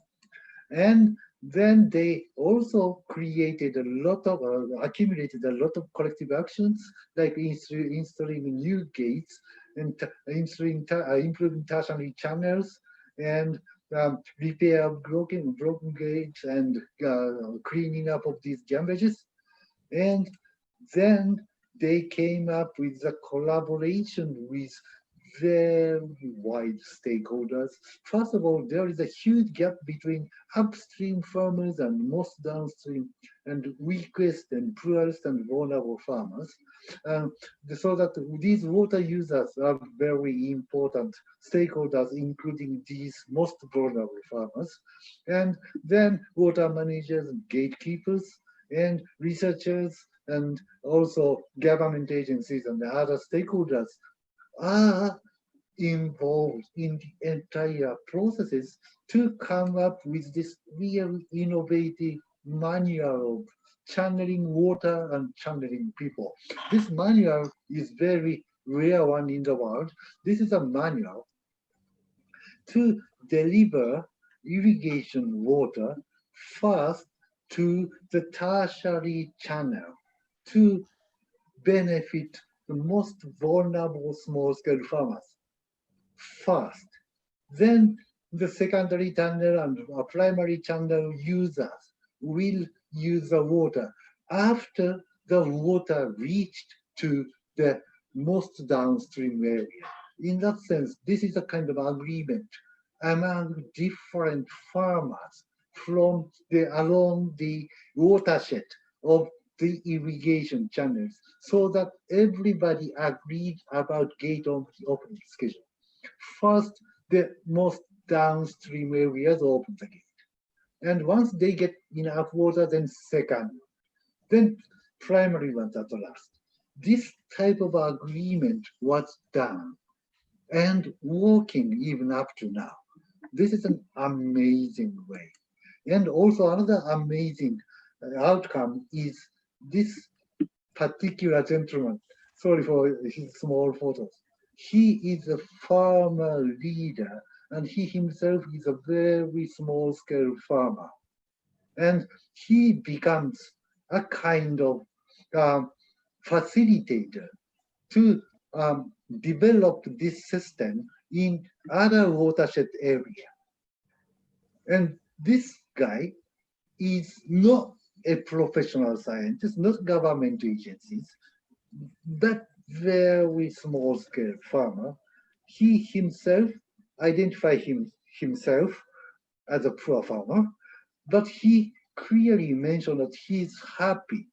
And then they also created a lot of, accumulated a lot of collective actions, like installing new gates and improving tertiary channels, and repair of broken gates, and cleaning up of these damages. And then they came up with a collaboration with very wide stakeholders. First of all, there is a huge gap between upstream farmers and most downstream, and weakest and poorest and vulnerable farmers. So that these water users are very important stakeholders, including these most vulnerable farmers. And then water managers, gatekeepers, and researchers, and also government agencies and the other stakeholders are involved in the entire processes to come up with this real innovative manual of channeling water and channeling people. This manual is very rare one in the world. This is a manual to deliver irrigation water first to the tertiary channel to benefit the most vulnerable small-scale farmers first. Then the secondary channel and primary channel users will use the water after the water reached to the most downstream area. In that sense, this is a kind of agreement among different farmers from along the watershed of the irrigation channels, so that everybody agreed about gate opening schedule. First, the most downstream areas open the gate. And once they get enough water, then second, then primary ones at the last. This type of agreement was done and working even up to now. This is an amazing way. And also another amazing outcome is this particular gentleman. Sorry for his small photos. He is a farmer leader, and he himself is a very small scale farmer. And he becomes a kind of facilitator to develop this system in other watershed area. And this guy is not a professional scientist, not government agencies, but very small scale farmer. He himself identifies himself as a poor farmer, but he clearly mentioned that he is happy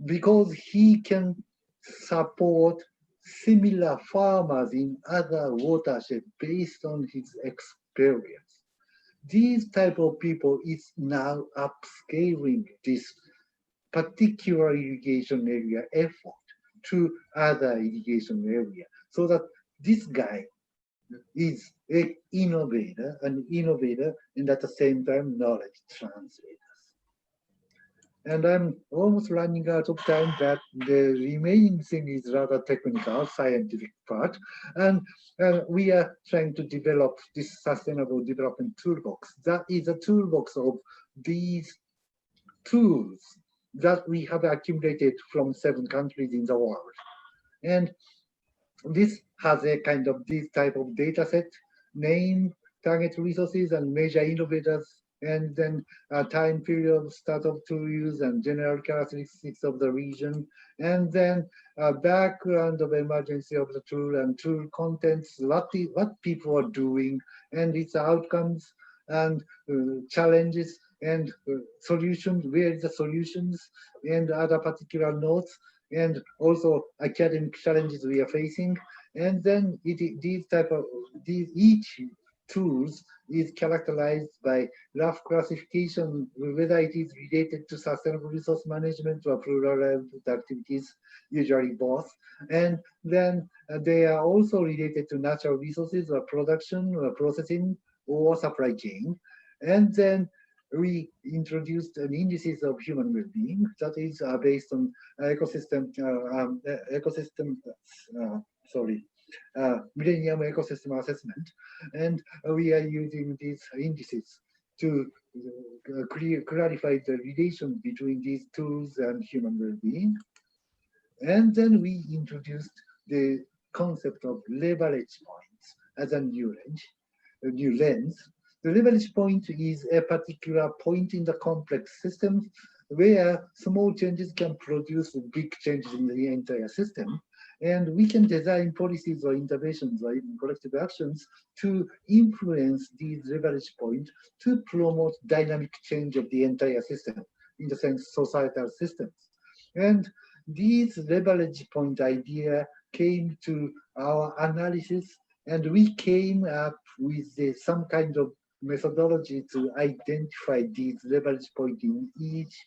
because he can support similar farmers in other watersheds based on his experience. These type of people is now upscaling this particular irrigation area effort to other irrigation area, so that this guy is an innovator, and at the same time knowledge translators. And I'm almost running out of time, but the remaining thing is rather technical, scientific part. And we are trying to develop this sustainable development toolbox. That is a toolbox of these tools that we have accumulated from 7 countries in the world. And this has a kind of this type of data set, name, target resources, and major innovators, and then time period, start of tool use, and general characteristics of the region, and then background of emergency of the tool and tool contents, what people are doing, and its outcomes, and challenges, and solutions, where is the solutions, and other particular notes, and also academic challenges we are facing. And then each tools is characterized by rough classification, whether it is related to sustainable resource management or plural activities, usually both. And then they are also related to natural resources or production or processing or supply chain. And then we introduced an indices of human well-being that is based on Millennium Ecosystem Assessment, and we are using these indices to clarify the relation between these tools and human well-being. And then we introduced the concept of leverage points as a new lens. The leverage point is a particular point in the complex system where small changes can produce big changes in the entire system. And we can design policies or interventions or even collective actions to influence these leverage points to promote dynamic change of the entire system, in the sense societal systems. And these leverage point idea came to our analysis, and we came up with some kind of methodology to identify these leverage points in each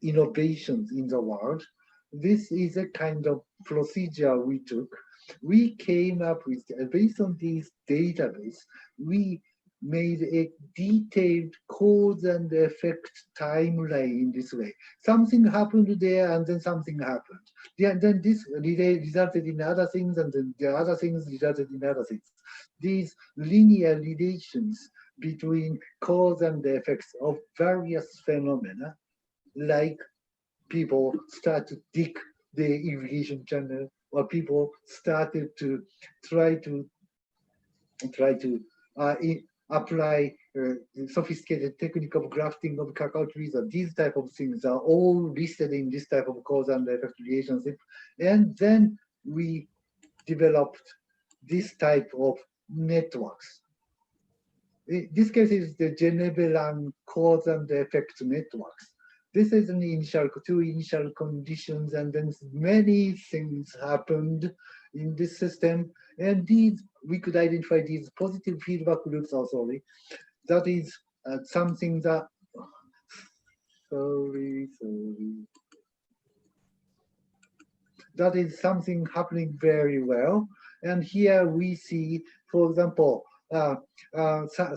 innovations in the world. This is a kind of procedure we took. We came up with, based on these database, we made a detailed cause and effect timeline in this way. Something happened there, and then something happened. And then this resulted in other things, and then the other things resulted in other things. These linear relations between cause and effects of various phenomena, like people start to dig the irrigation channel, or people started to try to apply sophisticated technique of grafting of cacao trees, or these type of things are all listed in this type of cause and effect relationship. And then we developed this type of networks. This case is the Genevelan cause and effect networks. This is an two initial conditions, and then many things happened in this system. And these, we could identify these positive feedback loops also. That is something that, that is something happening very well. And here we see, for example,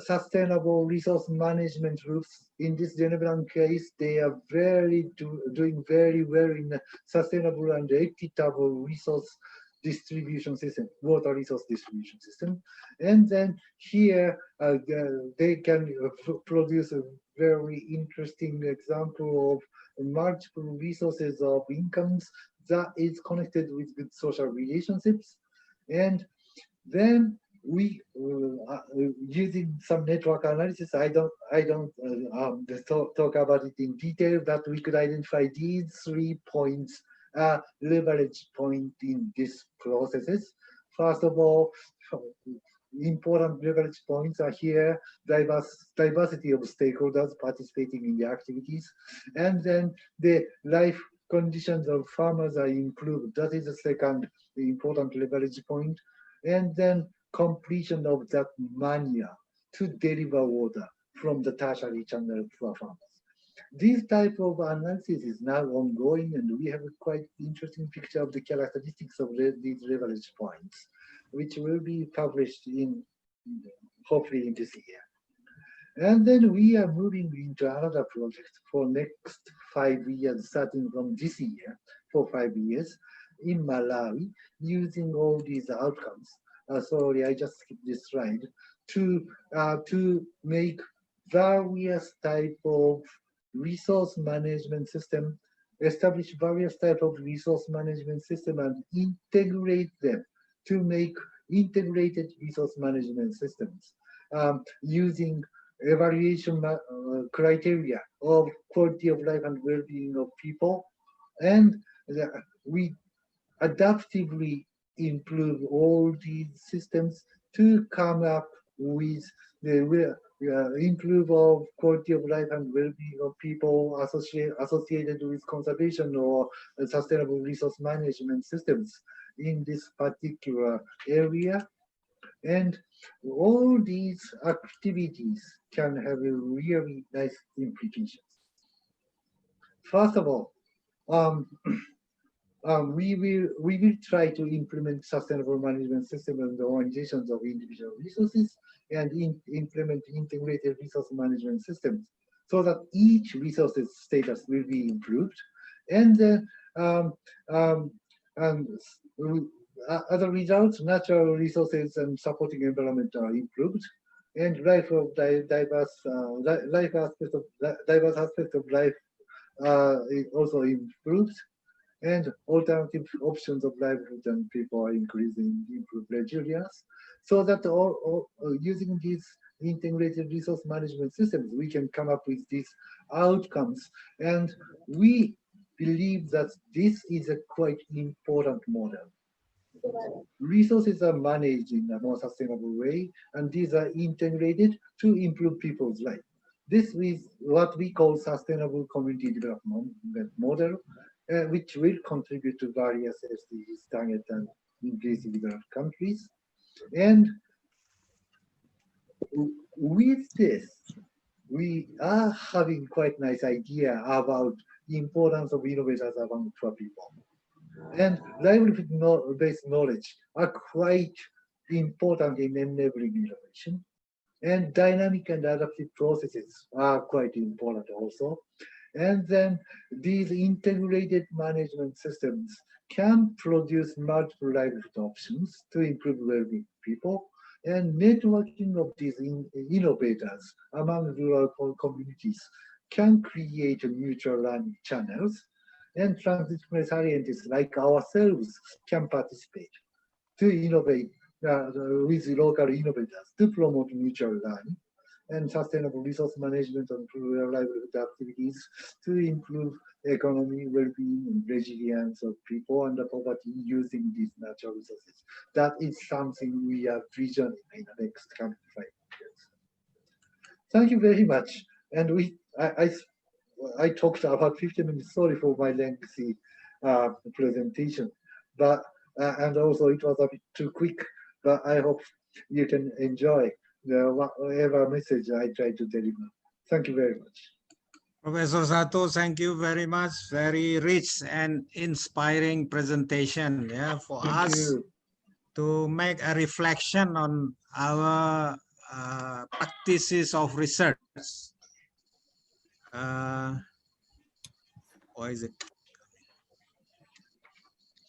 sustainable resource management groups. In this Genevan case, they are doing very well in the sustainable and equitable resource distribution system, water resource distribution system. And then here they can produce a very interesting example of multiple resources of incomes that is connected with good social relationships. And then we using some network analysis, I don't talk about it in detail, but we could identify these 3 points, leverage point in these processes. First of all, important leverage points are here: diversity of stakeholders participating in the activities, and then the life conditions of farmers are improved. That is the second important leverage point. And then completion of that mania to deliver water from the tertiary channel to our farmers. This type of analysis is now ongoing, and we have a quite interesting picture of the characteristics of these leverage points, which will be published in hopefully in this year. And then we are moving into another project for next 5 years, starting from this year, for 5 years, in Malawi, using all these outcomes. Sorry, I just skipped this slide, to make various type of resource management system, establish various type of resource management system and integrate them to make integrated resource management systems using evaluation criteria of quality of life and well-being of people. And we adaptively improve all these systems to come up with the improve of quality of life and well-being of people associated with conservation or sustainable resource management systems in this particular area. And all these activities can have a really nice implications. First of all, we will try to implement sustainable management system and the organizations of individual resources and implement integrated resource management systems so that each resource's status will be improved. And then as a result, natural resources and supporting environment are improved, and life of diverse aspects of life is also improved. And alternative options of livelihood and people are increasing, improved resilience, so that using these integrated resource management systems, we can come up with these outcomes. And we believe that this is a quite important model. Resources are managed in a more sustainable way, and these are integrated to improve people's life. This is what we call sustainable community development model, which will contribute to various SDGs target and increasingly developed countries. And with this, we are having quite nice idea about the importance of innovators among poor people. And livelihood-based knowledge are quite important in enabling innovation. And dynamic and adaptive processes are quite important also. And then these integrated management systems can produce multiple livelihood options to improve well-being of people. And networking of these innovators among rural communities can create mutual learning channels. And transdisciplinary scientists like ourselves can participate to innovate with local innovators to promote mutual learning. and sustainable resource management and rural livelihood activities to improve economy, well-being, and resilience of people under poverty using these natural resources. That is something we are visioning in the next coming 5 years. Thank you very much. And I talked about 50 minutes. Sorry for my lengthy presentation, but and also it was a bit too quick. But I hope you can enjoy whatever message I try to deliver. Thank you very much. Professor Sato, thank you very much. Very rich and inspiring presentation, yeah, for Thank us you. to make a reflection on our practices of research. Why is it?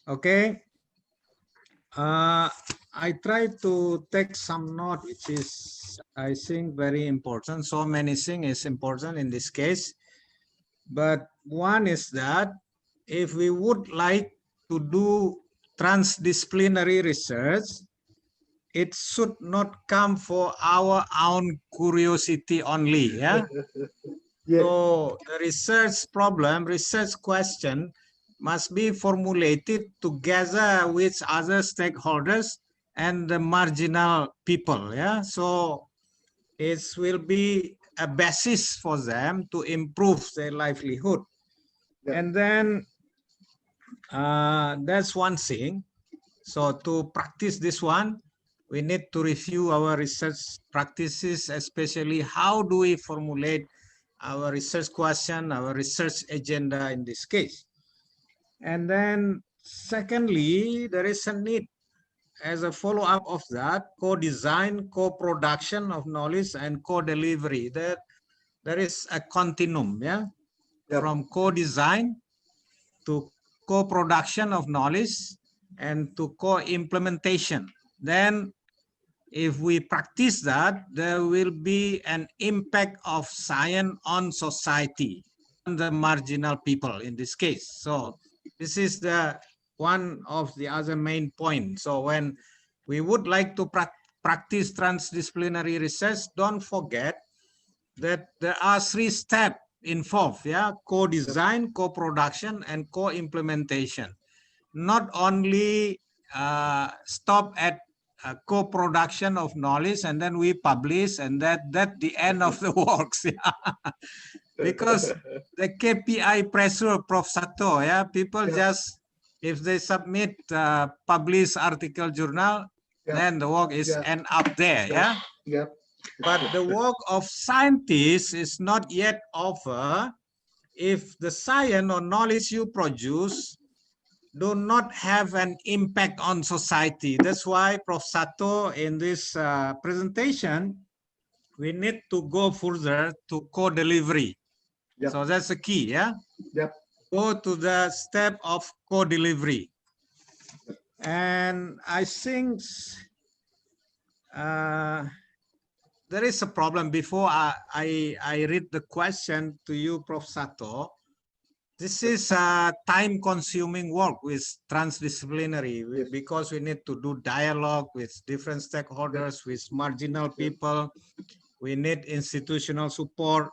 Okay. I try to take some note, which is, I think, very important. So many things is important in this case. But one is that if we would like to do transdisciplinary research, it should not come for our own curiosity only. Yeah. Yes. So the research problem, research question must be formulated together with other stakeholders and the marginal people. Yeah. So it will be a basis for them to improve their livelihood. Yeah. And then that's one thing. So to practice this one, we need to review our research practices, especially how do we formulate our research question, our research agenda in this case. And then secondly, there is a need as a follow-up of that, co-design, co-production of knowledge and co-delivery. There is a continuum, yeah? Yep. From co-design to co-production of knowledge and to co-implementation. Then if we practice that, there will be an impact of science on society, on the marginal people in this case. So this is the one of the other main points. So when we would like to practice transdisciplinary research, don't forget that there are 3 steps involved, yeah? Co-design, co-production, and co-implementation. Not only stop at co-production of knowledge and then we publish and that the end of the works, yeah? Because the KPI pressure, Prof. Sato, yeah, people just, if they submit published article journal, then the work is end up there, yeah? Yeah. But the work of scientists is not yet over if the science or knowledge you produce do not have an impact on society. That's why Prof. Sato in this presentation, we need to go further to co-delivery. Yep. So that's the key, yeah? Yep. Go to the step of co-delivery. And I think there is a problem. Before I read the question to you, Prof. Sato, this is a time-consuming work with transdisciplinary because we need to do dialogue with different stakeholders, with marginal people. We need institutional support.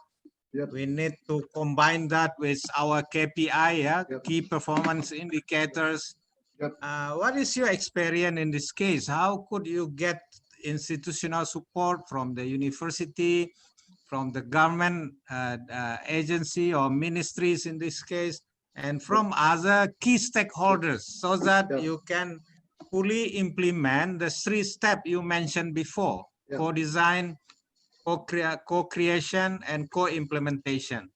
We need to combine that with our KPI, yeah? Key performance indicators. What is your experience in this case? How could you get institutional support from the university, from the government agency or ministries in this case, and from other key stakeholders so that you can fully implement the 3 steps you mentioned before, co-design, co-creation, and co-implementation.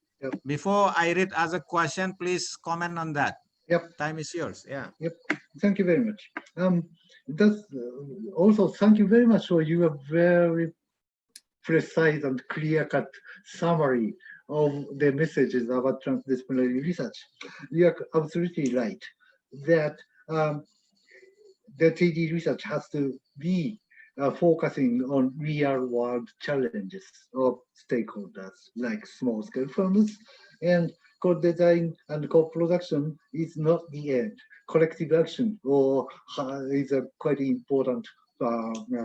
Before I read other question, please comment on that. Time is yours. Yeah. Thank you very much. Also, thank you very much for your very precise and clear-cut summary of the messages about transdisciplinary research. You are absolutely right that the TD research has to be focusing on real-world challenges of stakeholders like small-scale farmers, and co-design and co-production is not the end. Collective action is a quite important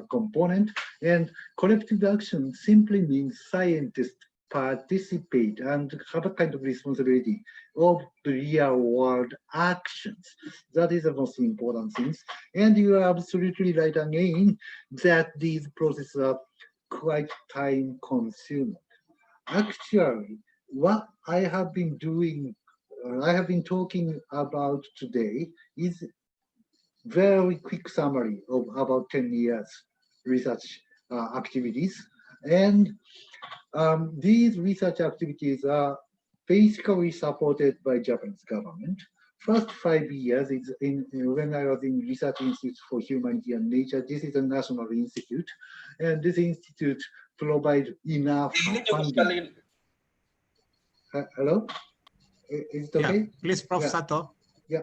component, and collective action simply means scientists participate and have a kind of responsibility of the real world actions. That is the most important things. And you are absolutely right again that these processes are quite time consuming. Actually, what I have been doing, I have been talking about today is very quick summary of about 10 years research activities. And these research activities are basically supported by Japanese government. First 5 years is when I was in Research Institute for Humanity and Nature. This is a national institute, and this institute provides enough funding. Hello? Is it okay? Yeah, please, Prof. Yeah. Sato. Yeah.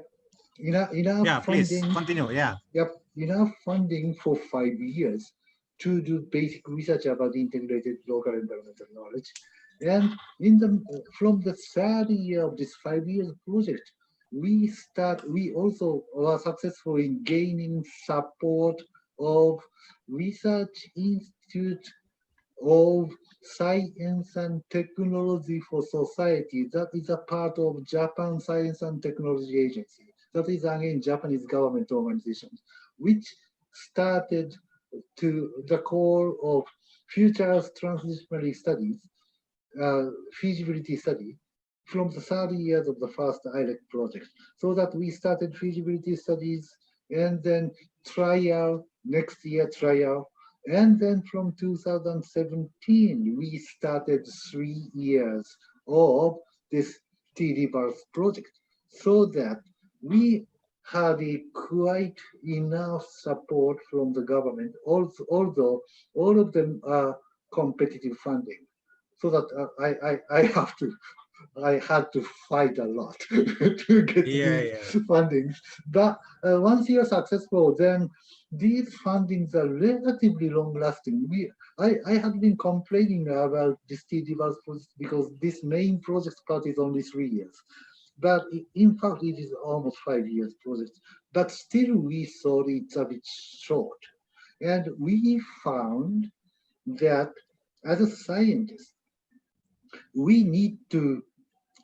Enough Yeah, please funding. continue. Yeah. Yep, enough funding for 5 years to do basic research about integrated local environmental knowledge. And from the third year of this 5 years project, we also were successful in gaining support of Research Institute of Science and Technology for Society. That is a part of Japan Science and Technology Agency. That is again Japanese government organization, which started to the core of future transdisciplinary studies, feasibility study, from the 30 years of the first ILEC project. So that we started feasibility studies and then trial, next year trial, and then from 2017, we started 3 years of this DIDLIS project, so that we had a quite enough support from the government, although all of them are competitive funding. So that I had to fight a lot to get these fundings. But once you're successful, then these fundings are relatively long-lasting. I have been complaining about this DIDLIS project because this main project part is only 3 years. But in fact, it is almost 5 years project. But still, we thought it's a bit short. And we found that as a scientist, we need to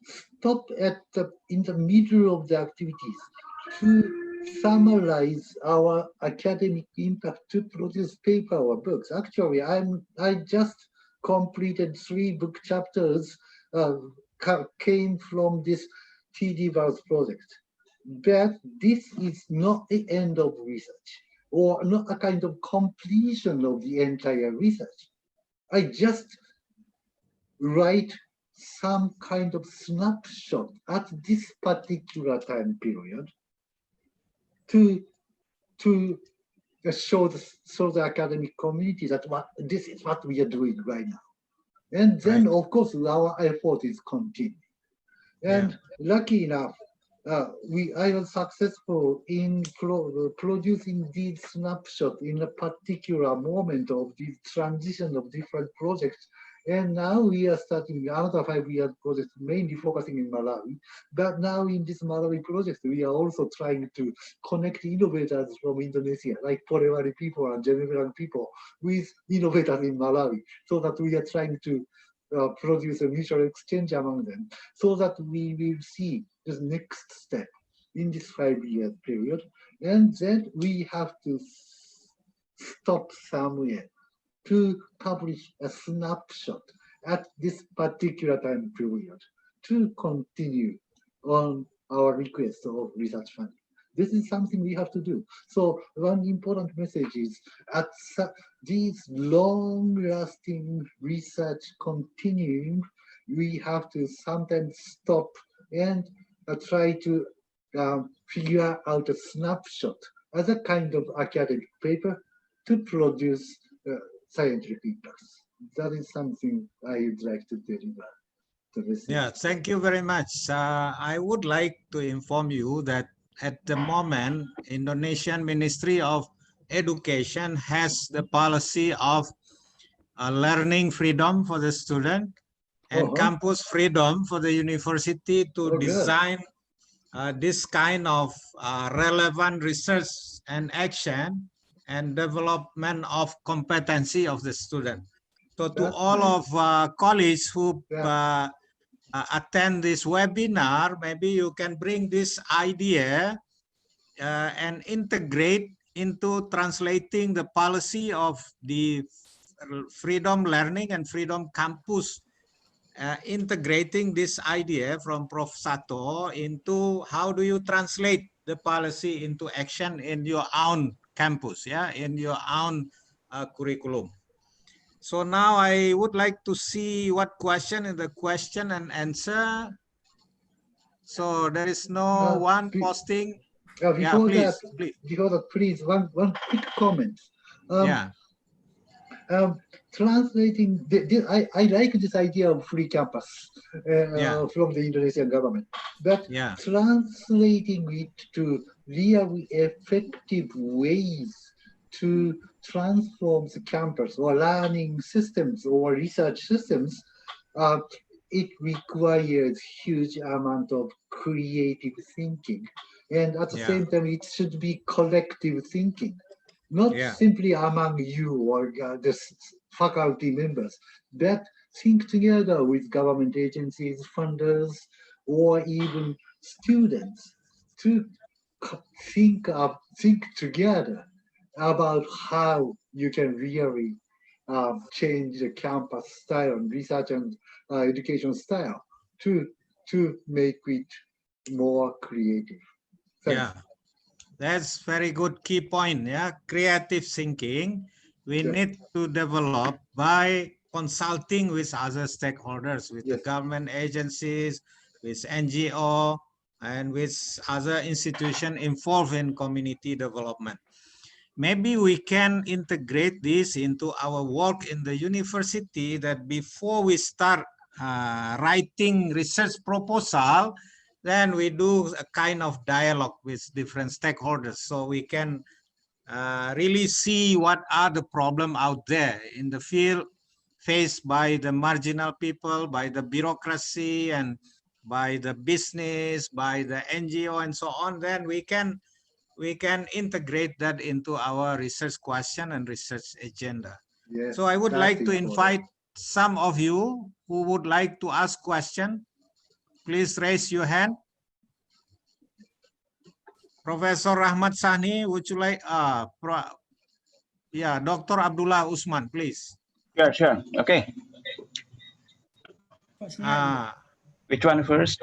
stop in the middle of the activities to summarize our academic impact, to produce paper or books. Actually, I just completed 3 book chapters came from this DIDLIS project. But this is not the end of research, or not a kind of completion of the entire research. I just write some kind of snapshot at this particular time period to show the academic community that this is what we are doing right now. And then, of course, our effort is continuing. And lucky enough, I was successful in producing these snapshots in a particular moment of the transition of different projects. And now we are starting another 5-year project, mainly focusing in Malawi. But now in this Malawi project, we are also trying to connect innovators from Indonesia, like Polewari people and Jeneveran people, with innovators in Malawi, so that we are trying to produce a mutual exchange among them, so that we will see the next step in this 5-year period. And then we have to stop somewhere to publish a snapshot at this particular time period to continue on our request of research funding. This is something we have to do. So one important message is at these long-lasting research continuing, we have to sometimes stop and try to figure out a snapshot as a kind of academic paper to produce scientific impacts. That is something I would like to deliver. Yeah, thank you very much. I would like to inform you that at the moment, Indonesian Ministry of Education has the policy of learning freedom for the student and campus freedom for the university to design this kind of relevant research and action and development of competency of the student. So to That's all nice. of colleagues who Yeah. attend this webinar, maybe you can bring this idea and integrate into translating the policy of the freedom learning and freedom campus, integrating this idea from Prof. Sato into how do you translate the policy into action in your own campus, yeah, in your own curriculum. So now I would like to see what question in the question and answer. So there is no one posting. Yeah, Before please, that, please. before that, please, one quick comment. Yeah, Translating, I like this idea of free campus Yeah. from the Indonesian government, but yeah, translating it to really effective ways to transform the campus or learning systems or research systems, it requires huge amount of creative thinking. And at the Yeah. same time, it should be collective thinking, not Yeah. simply among you or the faculty members, but think together with government agencies, funders, or even students to think together about how you can really change the campus style and research and education style to make it more creative. Thanks. yeah. That's very good key point. Yeah, creative thinking. We Yeah. need to develop by consulting with other stakeholders, with the Yes. government agencies, with NGO, and with other institutions involved in community development. Maybe we can integrate this into our work in the university, that before we start writing research proposal, then we do a kind of dialogue with different stakeholders, so we can really see what are the problems out there in the field faced by the marginal people, by the bureaucracy, and by the business, by the NGO, and so on. Then we can integrate that into our research question and research agenda. Yes, So I would that's like to important. invite some of you who would like to ask question. Please raise your hand. Professor Rahmat Sahni, would you like, yeah, Dr. Abdullah Usman, please. Yeah, sure. Okay. Which one first?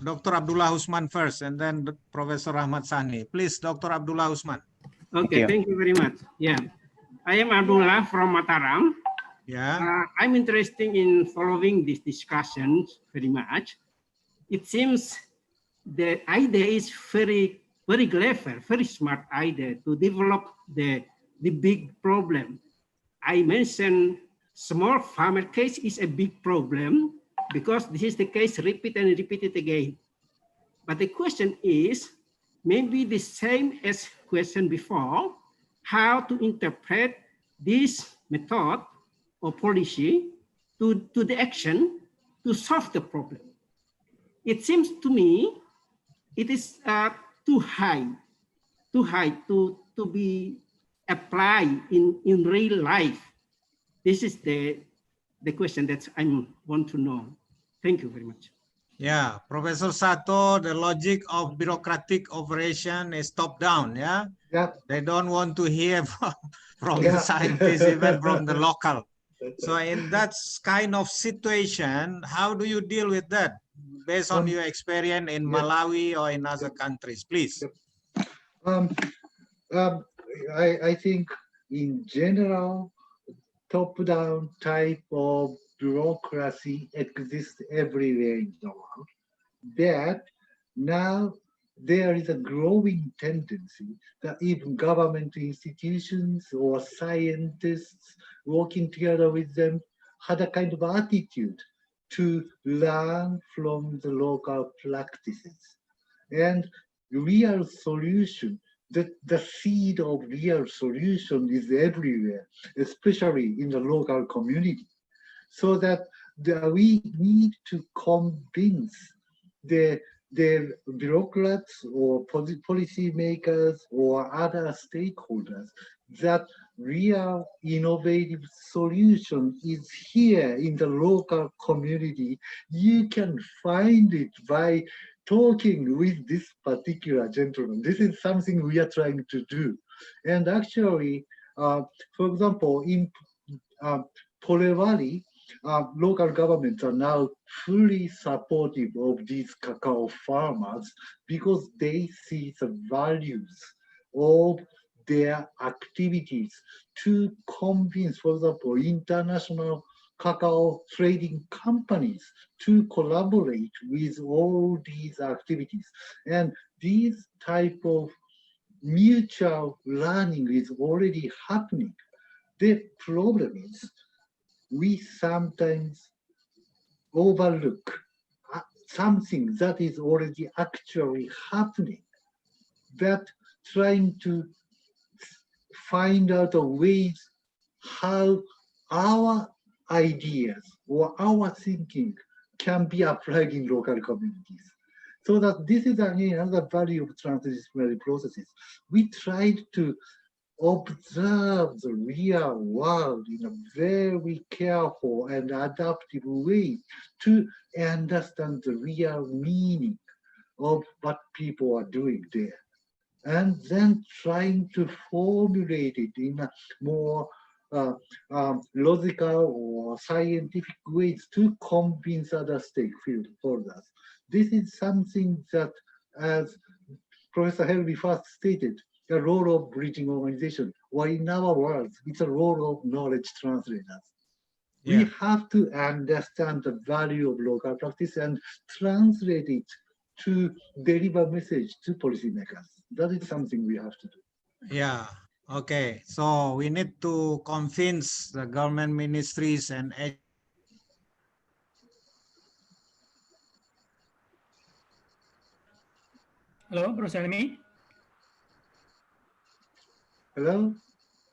Dr. Abdullah Usman first, and then Professor Rahmat Sahni. Please, Dr. Abdullah Usman. Okay, thank you very much. Yeah, I am Abdullah from Mataram. Yeah. I'm interested in following this discussion very much. It seems the idea is very clever, very smart idea to develop the big problem. I mentioned small farmer case is a big problem because this is the case repeat and repeat it again. But the question is maybe the same as question before, how to interpret this method or policy to the action to solve the problem. It seems to me it is too high to be applied in real life. This is the question that I want to know. Thank you very much. Yeah, Professor Sato, the logic of bureaucratic operation is top down, yeah? Yeah. They don't want to hear from the scientists, even from the local. So in that kind of situation, how do you deal with that based on your experience in Malawi or in other countries, please? I think in general, top-down type of bureaucracy exists everywhere in the world. But now there is a growing tendency that even government institutions or scientists working together with them had a kind of attitude to learn from the local practices. And real solution, the seed of real solution is everywhere, especially in the local community. So that we need to convince the the bureaucrats or policy makers or other stakeholders that real innovative solution is here in the local community. You can find it by talking with this particular gentleman. This is something we are trying to do. And actually, for example, in Pole Valley, local governments are now fully supportive of these cacao farmers because they see the values of their activities to convince, for example, international cacao trading companies to collaborate with all these activities. And these type of mutual learning is already happening. The problem is we sometimes overlook something that is already actually happening, that trying to find out ways how our ideas or our thinking can be applied in local communities. So that this is again another value of transdisciplinary processes. We tried to observe the real world in a very careful and adaptive way to understand the real meaning of what people are doing there. And then trying to formulate it in a more logical or scientific ways to convince other stakeholders. This is something that, as Professor Helby first stated, the role of bridging organization, or in our words, it's a role of knowledge translators. Yeah. We have to understand the value of local practice and translate it to deliver message to policymakers. That is something we have to do. Yeah. Okay. So we need to convince the government ministries and Hello, Professor Helmi. Hello?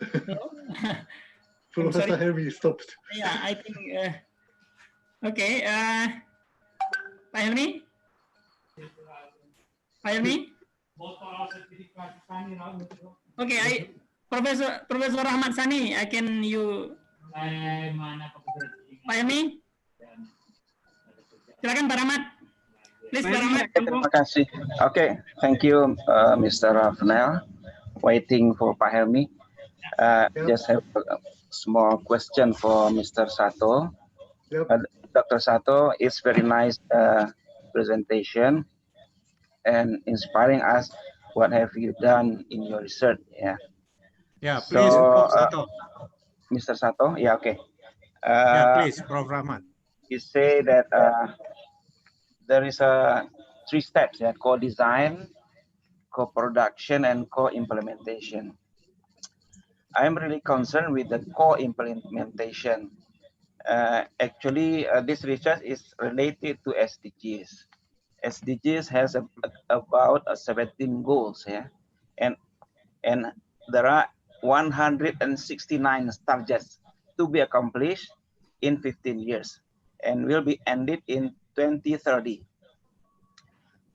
Hello? Professor Helmy stopped. Yeah, I think, okay. Pak Helmi? Pak Helmi? Okay, Professor Rahmat Sani, Pak Helmi? Silakan Pak Rahmat. Please, Pak Rahmat. Terima kasih. Okay, thank you, Mr. Rafael. Waiting for Pak Helmi. Just have a small question for Mr. Sato. Dr. Sato, it's very nice presentation and inspiring us. What have you done in your research? Yeah. Yeah, please, Prof. Sato. Mr. Sato, yeah, okay. Yeah, please, Prof. Rahmat. You say that there is three steps, yeah, co-design, co-production, and co-implementation. I'm really concerned with the co-implementation. Actually, this research is related to SDGs. SDGs has about 17 goals, yeah, and there are 169 targets to be accomplished in 15 years, and will be ended in 2030.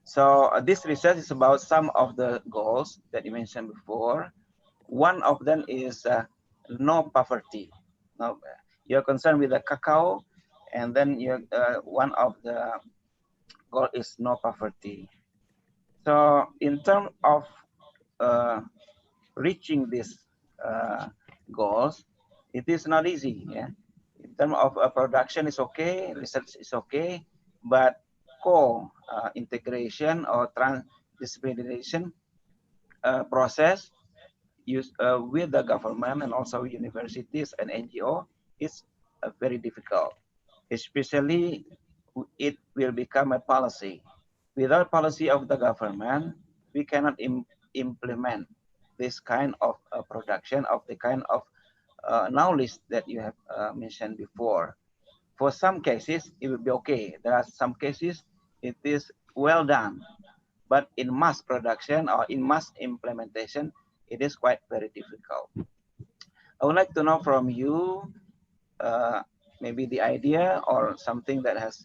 So this research is about some of the goals that you mentioned before. One of them is no poverty. No, you're concerned with the cacao, and then one of the goal is no poverty. So in terms of reaching these goals, it is not easy. Yeah, in terms of production is okay, research is okay, but co-integration or transdisciplinary process with the government and also universities and NGO is very difficult, especially it will become a policy. Without policy of the government, we cannot implement this kind of production of the kind of knowledge that you have mentioned before. For some cases, it will be okay. There are some cases it is well done, but in mass production or in mass implementation, it is quite very difficult. I would like to know from you, maybe the idea or something that has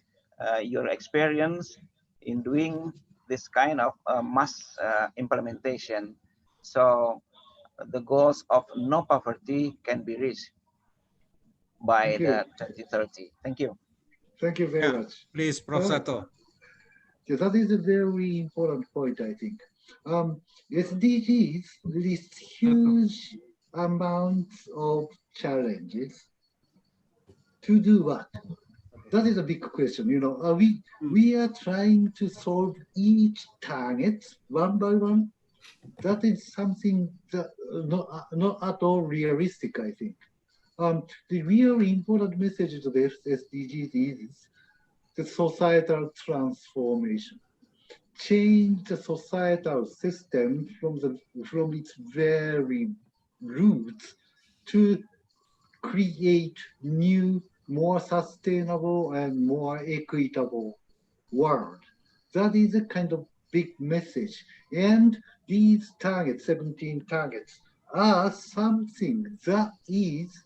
your experience in doing this kind of mass implementation, so the goals of no poverty can be reached by Thank you. the 2030. Thank you. Thank you very Yeah, much. please, Prof. Sato. Yeah, that is a very important point, I think. SDGs list huge amounts of challenges to do what? That is a big question. You know, we are trying to solve each target one by one. That is something that not at all realistic, I think. The real important message of the SDGs is the societal transformation. Change the societal system from its very roots to create new, more sustainable and more equitable world. That is a kind of big message. And these targets, 17 targets, are something that is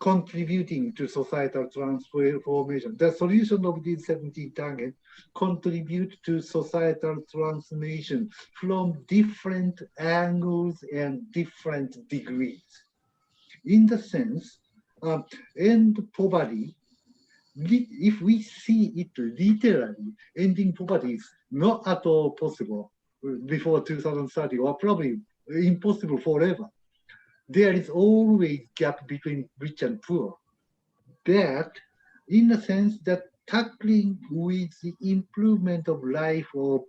contributing to societal transformation. The solution of these 17 targets contribute to societal transformation from different angles and different degrees. In the sense, end poverty, if we see it literally, ending poverty is not at all possible before 2030, or probably impossible forever. There is always gap between rich and poor. But in the sense that tackling with the improvement of life of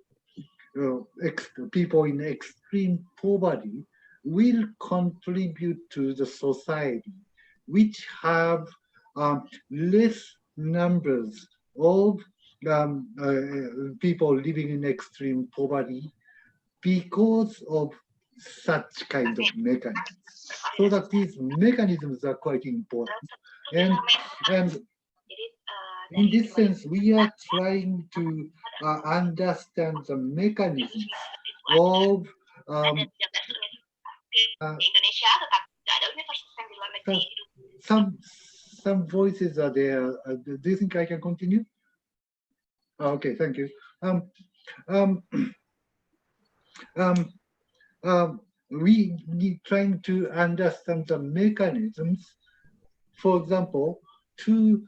people in extreme poverty will contribute to the society, which have less numbers of people living in extreme poverty because of such kind of mechanisms. So that these mechanisms are quite important. And in this sense, we are trying to understand the mechanisms of some voices are there. Do you think I can continue? Okay, thank you. We need trying to understand the mechanisms, for example, to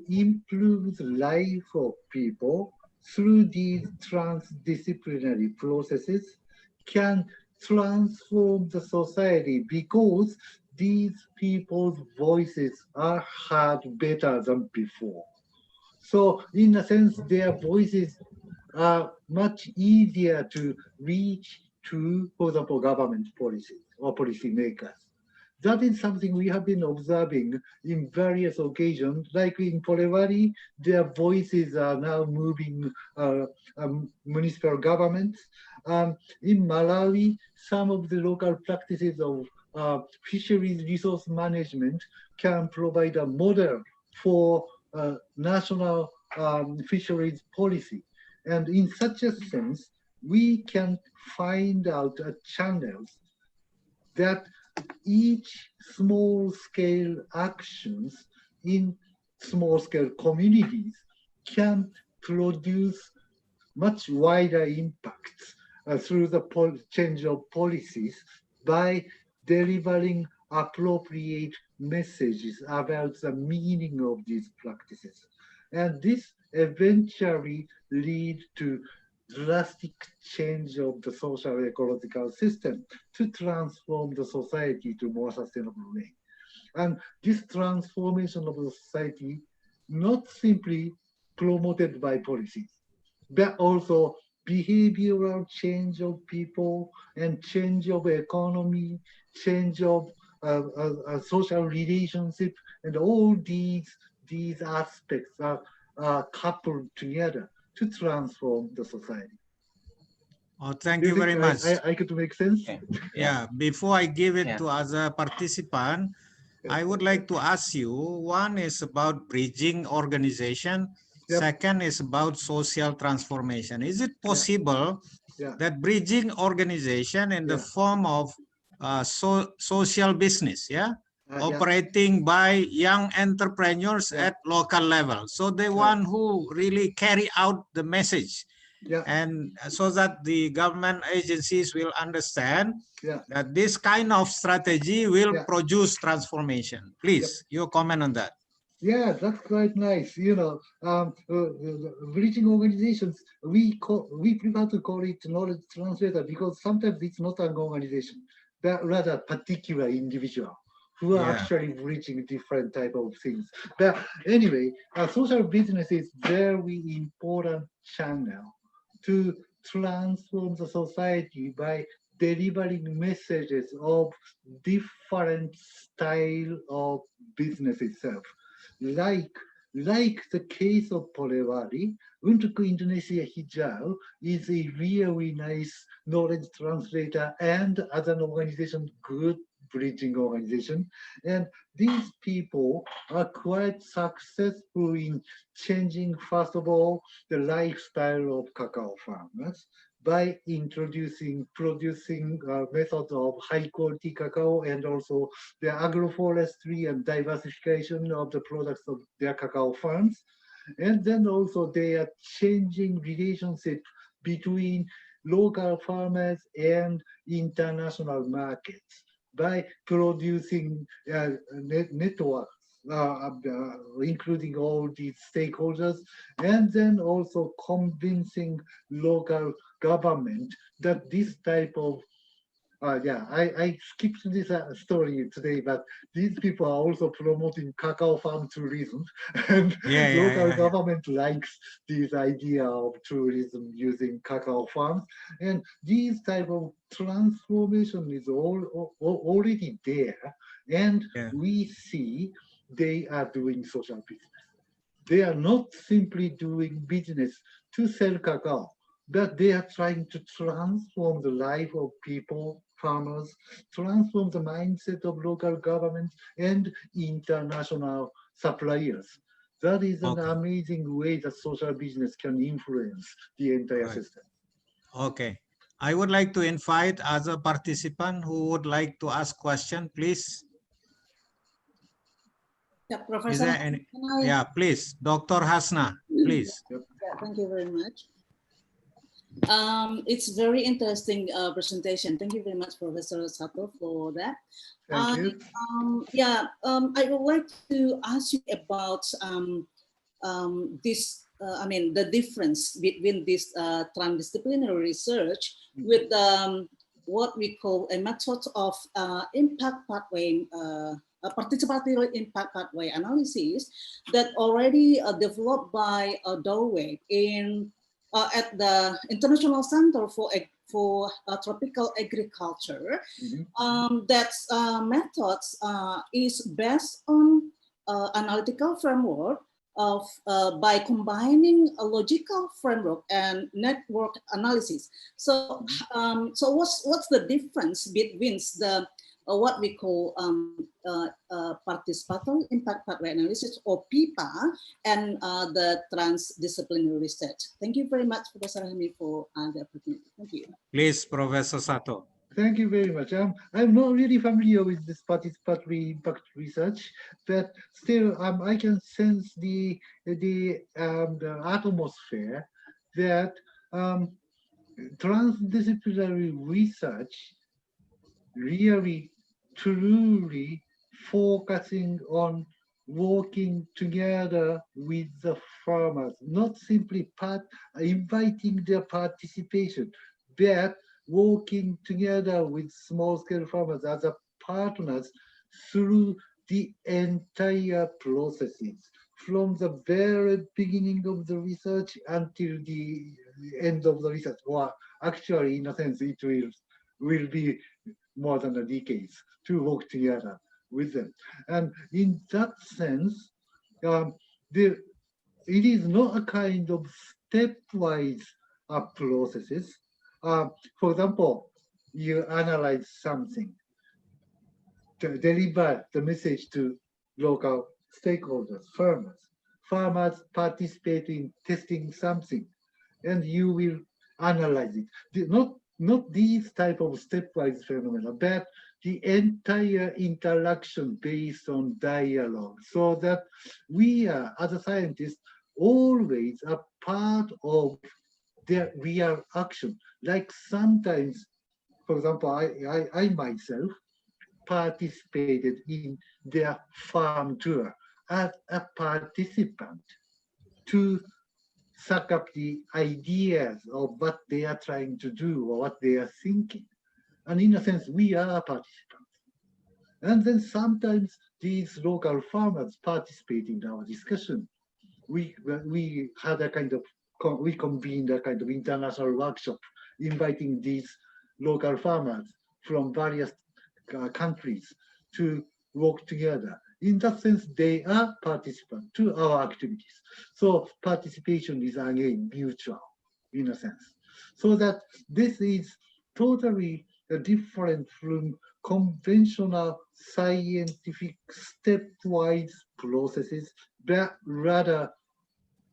improve the life of people through these transdisciplinary processes can transform the society because these people's voices are heard better than before. So in a sense, their voices are much easier to reach to, for example, government policies or policymakers. That is something we have been observing in various occasions, like in Polewari, their voices are now moving municipal governments. In Malawi, some of the local practices of fisheries resource management can provide a model for national fisheries policy. And in such a sense, we can find out channels that each small-scale actions in small-scale communities can produce much wider impacts through the change of policies by delivering appropriate messages about the meaning of these practices. And this eventually leads to drastic change of the social ecological system to transform the society to a more sustainable way. And this transformation of the society not simply promoted by policies, but also behavioral change of people and change of economy, change of social relationship, and all these aspects are coupled together to transform the society. Oh, thank you very much. I could make sense? Okay. Yeah, before I give it to other participant, I would like to ask you, one is about bridging organization, second is about social transformation. Is it possible that bridging organization in the form of social business, operating by young entrepreneurs at local level, so the one who really carry out the message Yeah. And so that the government agencies will understand Yeah. that this kind of strategy will Yeah. produce transformation. Please, your comment on that. Yeah, that's quite nice. You know, bridging organizations, we prefer to call it knowledge translator because sometimes it's not an organization, but rather particular individual who are Yeah. actually bridging different type of things. But anyway, social business is very important channel to transform the society by delivering messages of different style of business itself. Like the case of Polewari, Untuk Indonesia Hijau is a really nice knowledge translator and as an organization, good bridging organization. And these people are quite successful in changing, first of all, the lifestyle of cacao farmers by producing methods of high quality cacao and also the agroforestry and diversification of the products of their cacao farms. And then also they are changing relationship between local farmers and international markets by producing networks, including all these stakeholders, and then also convincing local government that this type of I skipped this story today, but these people are also promoting cacao farm tourism, and local government likes this idea of tourism using cacao farms, and these type of transformation is already there, and we see they are doing social business. They are not simply doing business to sell cacao, but they are trying to transform the life of people, farmers, transform the mindset of local governments and international suppliers. That is an amazing way that social business can influence the entire system. Okay. I would like to invite other participant who would like to ask question, please. Yeah, Professor. Is there any? Yeah, please. Dr. Hasna, please. Yeah, thank you very much. It's very interesting presentation. Thank you very much, Professor Sato, for that. Thank you. I would like to ask you about this. The difference between this transdisciplinary research with what we call a method of impact pathway, participatory impact pathway analysis that already developed by Doorway at the International Center for Tropical Agriculture. That methods is based on analytical framework of by combining a logical framework and network analysis. So, what's the difference between the what we call participatory impact pathway analysis, or PIPA, and the transdisciplinary research? Thank you very much, Professor Hami, for the opportunity. Thank you. Please, Professor Sato. Thank you very much. I'm not really familiar with this participatory impact research, but still I can sense the atmosphere that transdisciplinary research really truly focusing on working together with the farmers, not simply inviting their participation, but working together with small-scale farmers as a partners through the entire processes, from the very beginning of the research until the end of the research. Or actually, in a sense, it will be more than a decade to work together with them. And in that sense, it is not a kind of stepwise processes. For example, you analyze something to deliver the message to local stakeholders, farmers. Farmers participate in testing something, and you will analyze it. Not these type of stepwise phenomena, but the entire interaction based on dialogue, so that we are, as a scientist, always a part of their real action. Like sometimes, for example, I myself participated in their farm tour as a participant to suck up the ideas of what they are trying to do or what they are thinking. And in a sense, we are participants. And then sometimes these local farmers participate in our discussion. We had a kind of, we convened a kind of international workshop inviting these local farmers from various countries to work together. In that sense, they are participants to our activities. So participation is again mutual in a sense. So that this is totally different from conventional scientific stepwise processes, but rather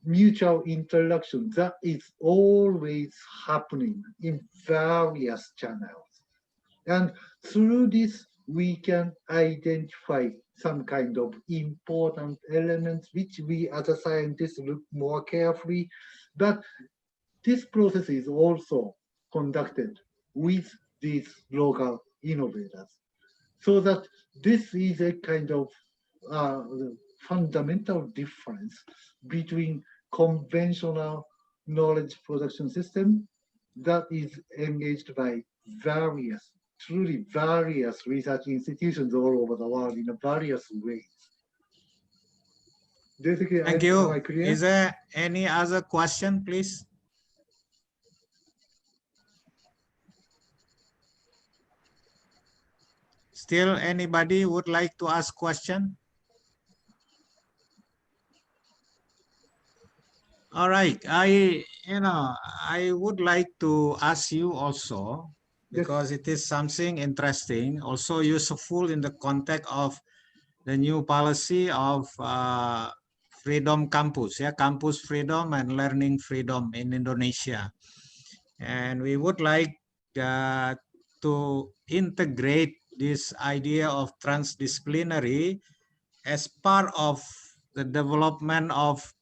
mutual interaction that is always happening in various channels. And through this, we can identify some kind of important elements which we as a scientists look more carefully. But this process is also conducted with these local innovators. So that this is a kind of fundamental difference between conventional knowledge production system that is engaged by various, truly various research institutions all over the world in various ways. Thank you. Is there any other question, please? Still, anybody would like to ask question? All right, I would like to ask you also, because it is something interesting, also useful in the context of the new policy of freedom campus, campus freedom and learning freedom in Indonesia. And we would like to integrate this idea of transdisciplinary as part of the development of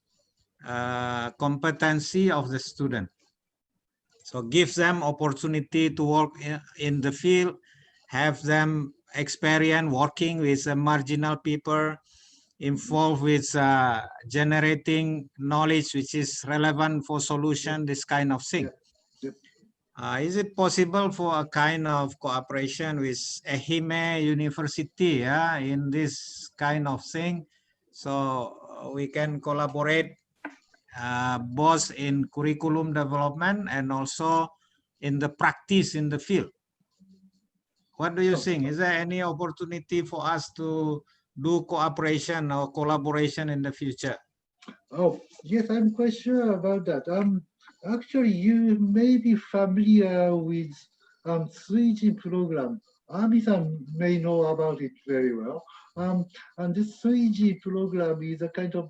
competency of the student. So gives them opportunity to work in the field, have them experience working with marginal people, involved with generating knowledge which is relevant for solution, this kind of thing. Is it possible for a kind of cooperation with Ehime University in this kind of thing? So we can collaborate both in curriculum development and also in the practice in the field. What do you think? Is there any opportunity for us to do cooperation or collaboration in the future? Oh, yes, I'm quite sure about that. Actually, you may be familiar with 3G program. Ami-san may know about it very well. And this 3G program is a kind of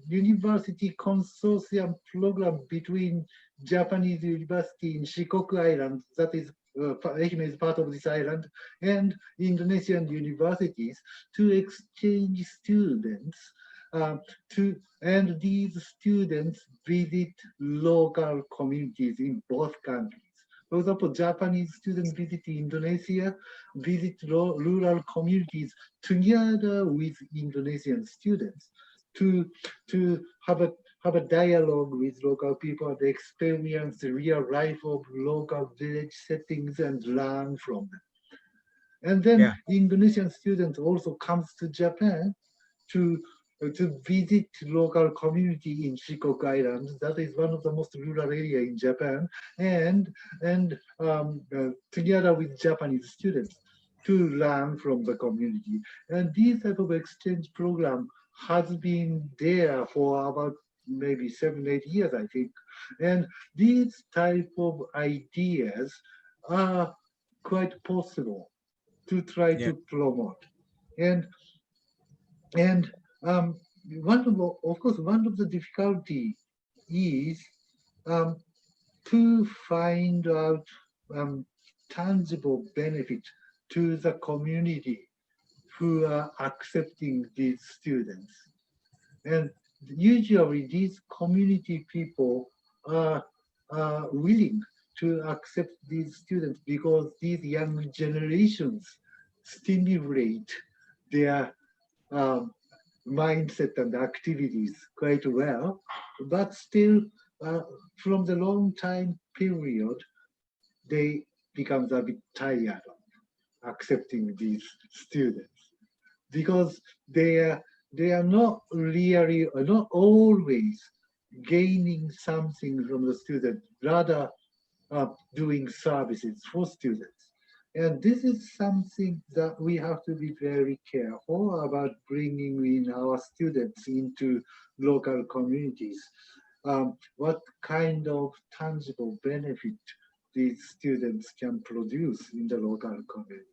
university consortium program between Japanese university in Shikoku Island, that is Ehime is part of this island, and Indonesian universities to exchange students and these students visit local communities in both countries. For example, Japanese students visit Indonesia, visit rural communities together with Indonesian students to have a dialogue with local people, they experience the real life of local village settings and learn from them. And then Indonesian students also comes to Japan to visit local community in Shikoku Island. That is one of the most rural area in Japan, and together with Japanese students to learn from the community. And this type of exchange program has been there for about maybe 7-8 years, I think. And these type of ideas are quite possible to try to promote. And of course, one of the difficulty is to find out tangible benefit to the community who are accepting these students. And usually these community people willing to accept these students because these young generations stimulate their mindset and activities quite well, but still from the long time period, they becomes a bit tired of accepting these students because they are not really, not always gaining something from the student, rather doing services for students. And this is something that we have to be very careful about bringing in our students into local communities. What kind of tangible benefit these students can produce in the local community.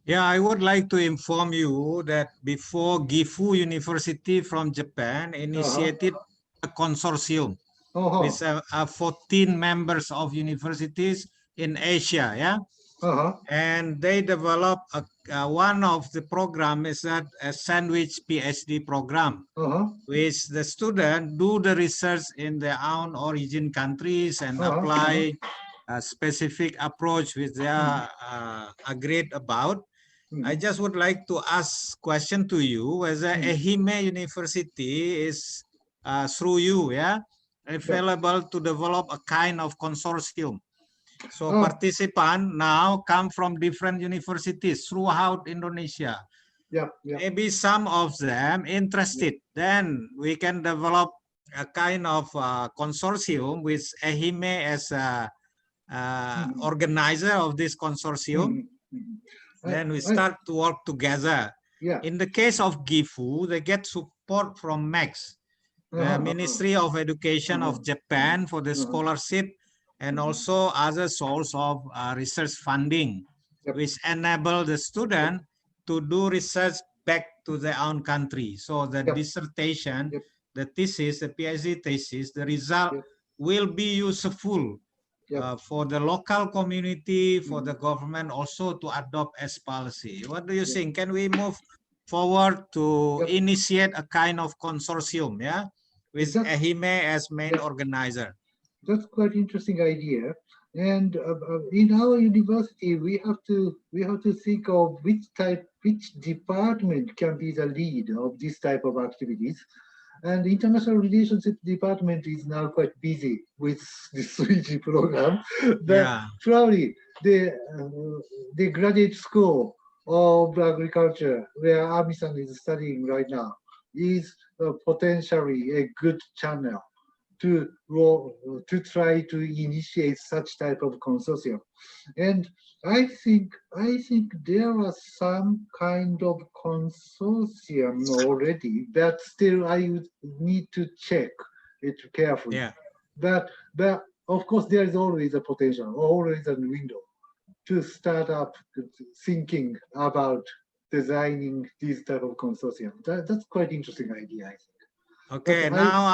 Yeah, I would like to inform you that before Gifu University from Japan initiated a consortium with 14 members of universities in Asia, yeah? And they developed one of the program is that a sandwich PhD program, which the student do the research in their own origin countries and apply a specific approach which they are agreed about. I just would like to ask question to you whether Ehime University is through you, yeah, available to develop a kind of consortium. So participants now come from different universities throughout Indonesia. Maybe some of them interested. Then we can develop a kind of consortium with Ehime as a organizer of this consortium. Then we start to work together. In the case of Gifu, they get support from MEX, the Ministry of Education of Japan, for the scholarship, and also other source of research funding, which enable the student to do research back to their own country. So the dissertation, the thesis, the PhD thesis, the result will be useful for the local community, for the government also to adopt as policy. What do you think? Can we move forward to initiate a kind of consortium, yeah, with Ehime as main organizer? That's quite interesting idea. And in our university, we have to think of which department can be the lead of this type of activities. And the International Relationship Department is now quite busy with the Swedish program. But probably the graduate school of agriculture, where Ami-san is studying right now, is potentially a good channel to try to initiate such type of consortium. And I think there are some kind of consortium already, but still I would need to check it carefully. But of course there is always a potential, always a window to start up thinking about designing these type of consortium. That's quite interesting idea, I think. Okay, now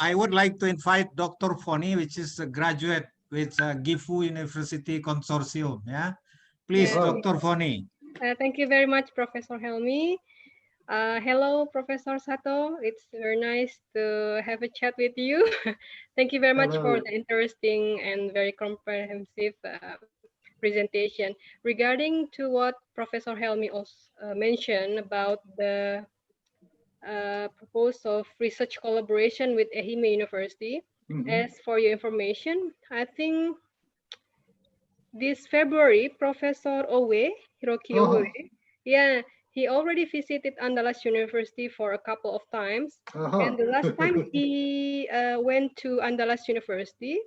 I would like to invite Dr. Foni, which is a graduate with Gifu University Consortium. Yeah, please, Dr. Foni. Thank you very much, Professor Helmi. Hello, Professor Sato. It's very nice to have a chat with you. Thank you very much for the interesting and very comprehensive presentation. Regarding to what Professor Helmi also mentioned about the proposal of research collaboration with Ehime University. As for your information, I think this February, Professor Hiroki Owe, he already visited Andalas University for a couple of times. And the last time he went to Andalas University,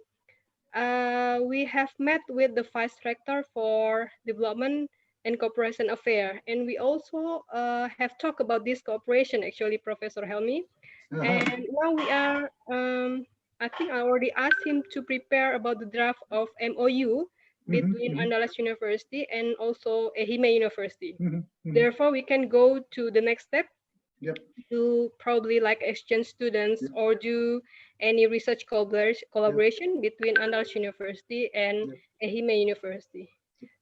we have met with the Vice Rector for Development and Cooperation Affair. And we also have talked about this cooperation, actually, Professor Helmi. And now we are, I think I already asked him to prepare about the draft of MOU between Andalas University and also Ehime University. Therefore, we can go to the next step to probably like exchange students or do any research collaboration between Andalas University and Ehime University.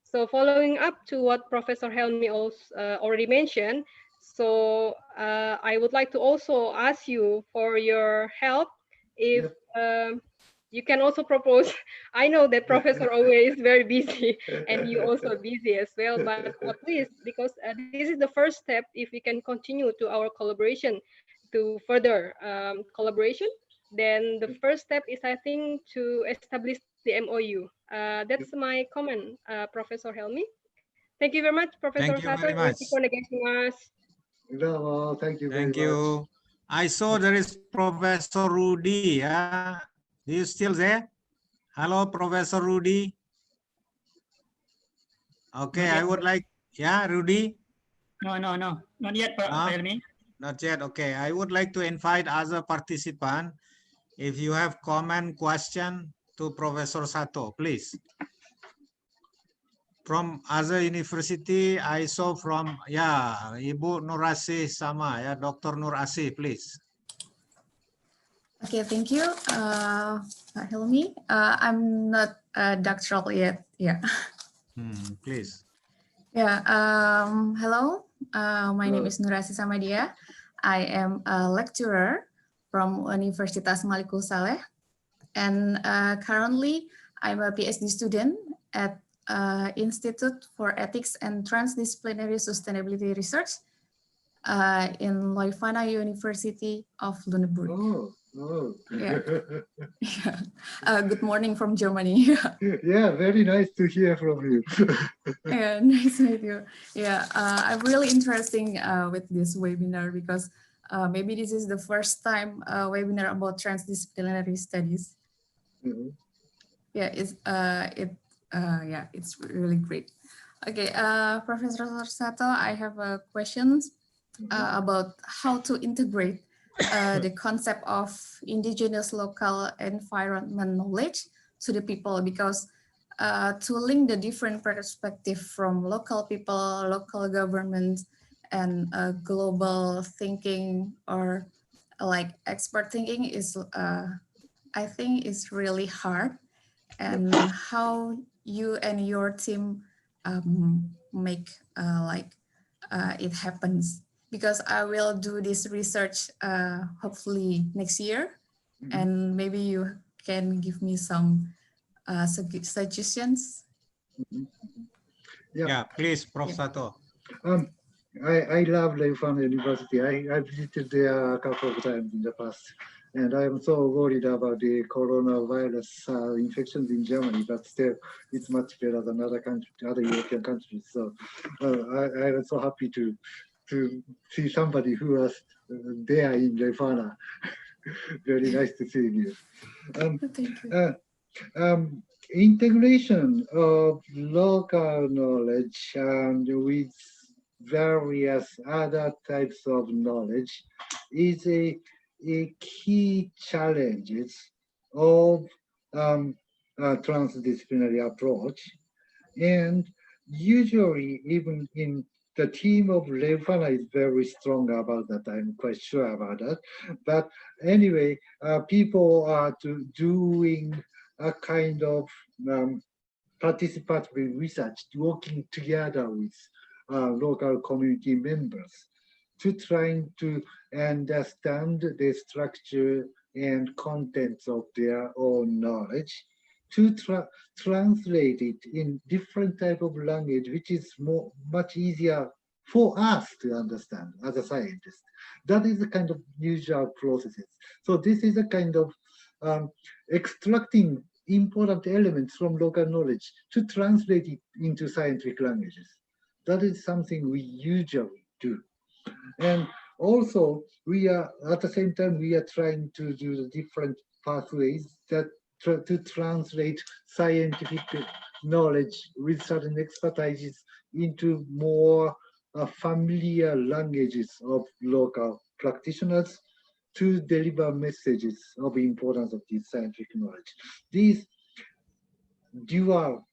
So following up to what Professor Helmi also already mentioned, So I would like to also ask you for your help if you can also propose. I know that Professor Owe is very busy and you also busy as well, but at least because this is the first step, if we can continue to our collaboration to further collaboration, then the first step is, I think, to establish the MOU. That's my comment, Professor Helmi. Thank you very much, Professor Thank you Sato. very much. Thank you very Thank you. I saw there is Professor Rudy. Are you still there? Hello, Professor Rudy. Okay, I would like, yeah, Rudy. No, not yet, Pak Helmi. Not yet. Okay, I would like to invite other participants. If you have comment, question to Professor Sato, please. From other university, I saw from, yeah, Ibu Nur Asih sama, ya, Dr. Nur Asih, please. Okay, thank you, Pak Helmi. I'm not doctoral yet. Yeah. Please. Yeah. Hello. My name is Nur Asih Samadia. I am a lecturer from Universitas Malikul Saleh, and currently I'm a PhD student at Institute for Ethics and Transdisciplinary Sustainability Research in Leuphana University of Lüneburg. Yeah. Good morning from Germany. Yeah, very nice to hear from you. Yeah, nice to meet you. Yeah, I'm really interested with this webinar because maybe this is the first time webinar about transdisciplinary studies. Yeah, it's really great. Okay, Professor Sato, I have questions about how to integrate the concept of indigenous local environment knowledge to the people, because to link the different perspective from local people, local governments, and global thinking or like expert thinking is, I think, is really hard. And how you and your team make it happens, because I will do this research hopefully next year, and maybe you can give me some suggestions. Yeah, please, Prof. Sato. I love Leuphana University. I visited there a couple of times in the past, and I am so worried about the coronavirus infections in Germany, but still it's much better than other European countries. So I was so happy to see somebody who was there in Leuphana. Very nice to see you. Integration of local knowledge and with various other types of knowledge is a key challenges of transdisciplinary approach. And usually, even in the team of Leuphana is very strong about that. I'm quite sure about that. But anyway, people are doing a kind of participatory research, working together with local community members to trying to understand the structure and contents of their own knowledge, to translate it in different type of language, which is much easier for us to understand as a scientist. That is the kind of usual processes. So this is a kind of extracting important elements from local knowledge to translate it into scientific languages. That is something we usually do. And also, we are, at the same time, we are trying to do the different pathways that to translate scientific knowledge with certain expertises into more familiar languages of local practitioners to deliver messages of the importance of this scientific knowledge. This dual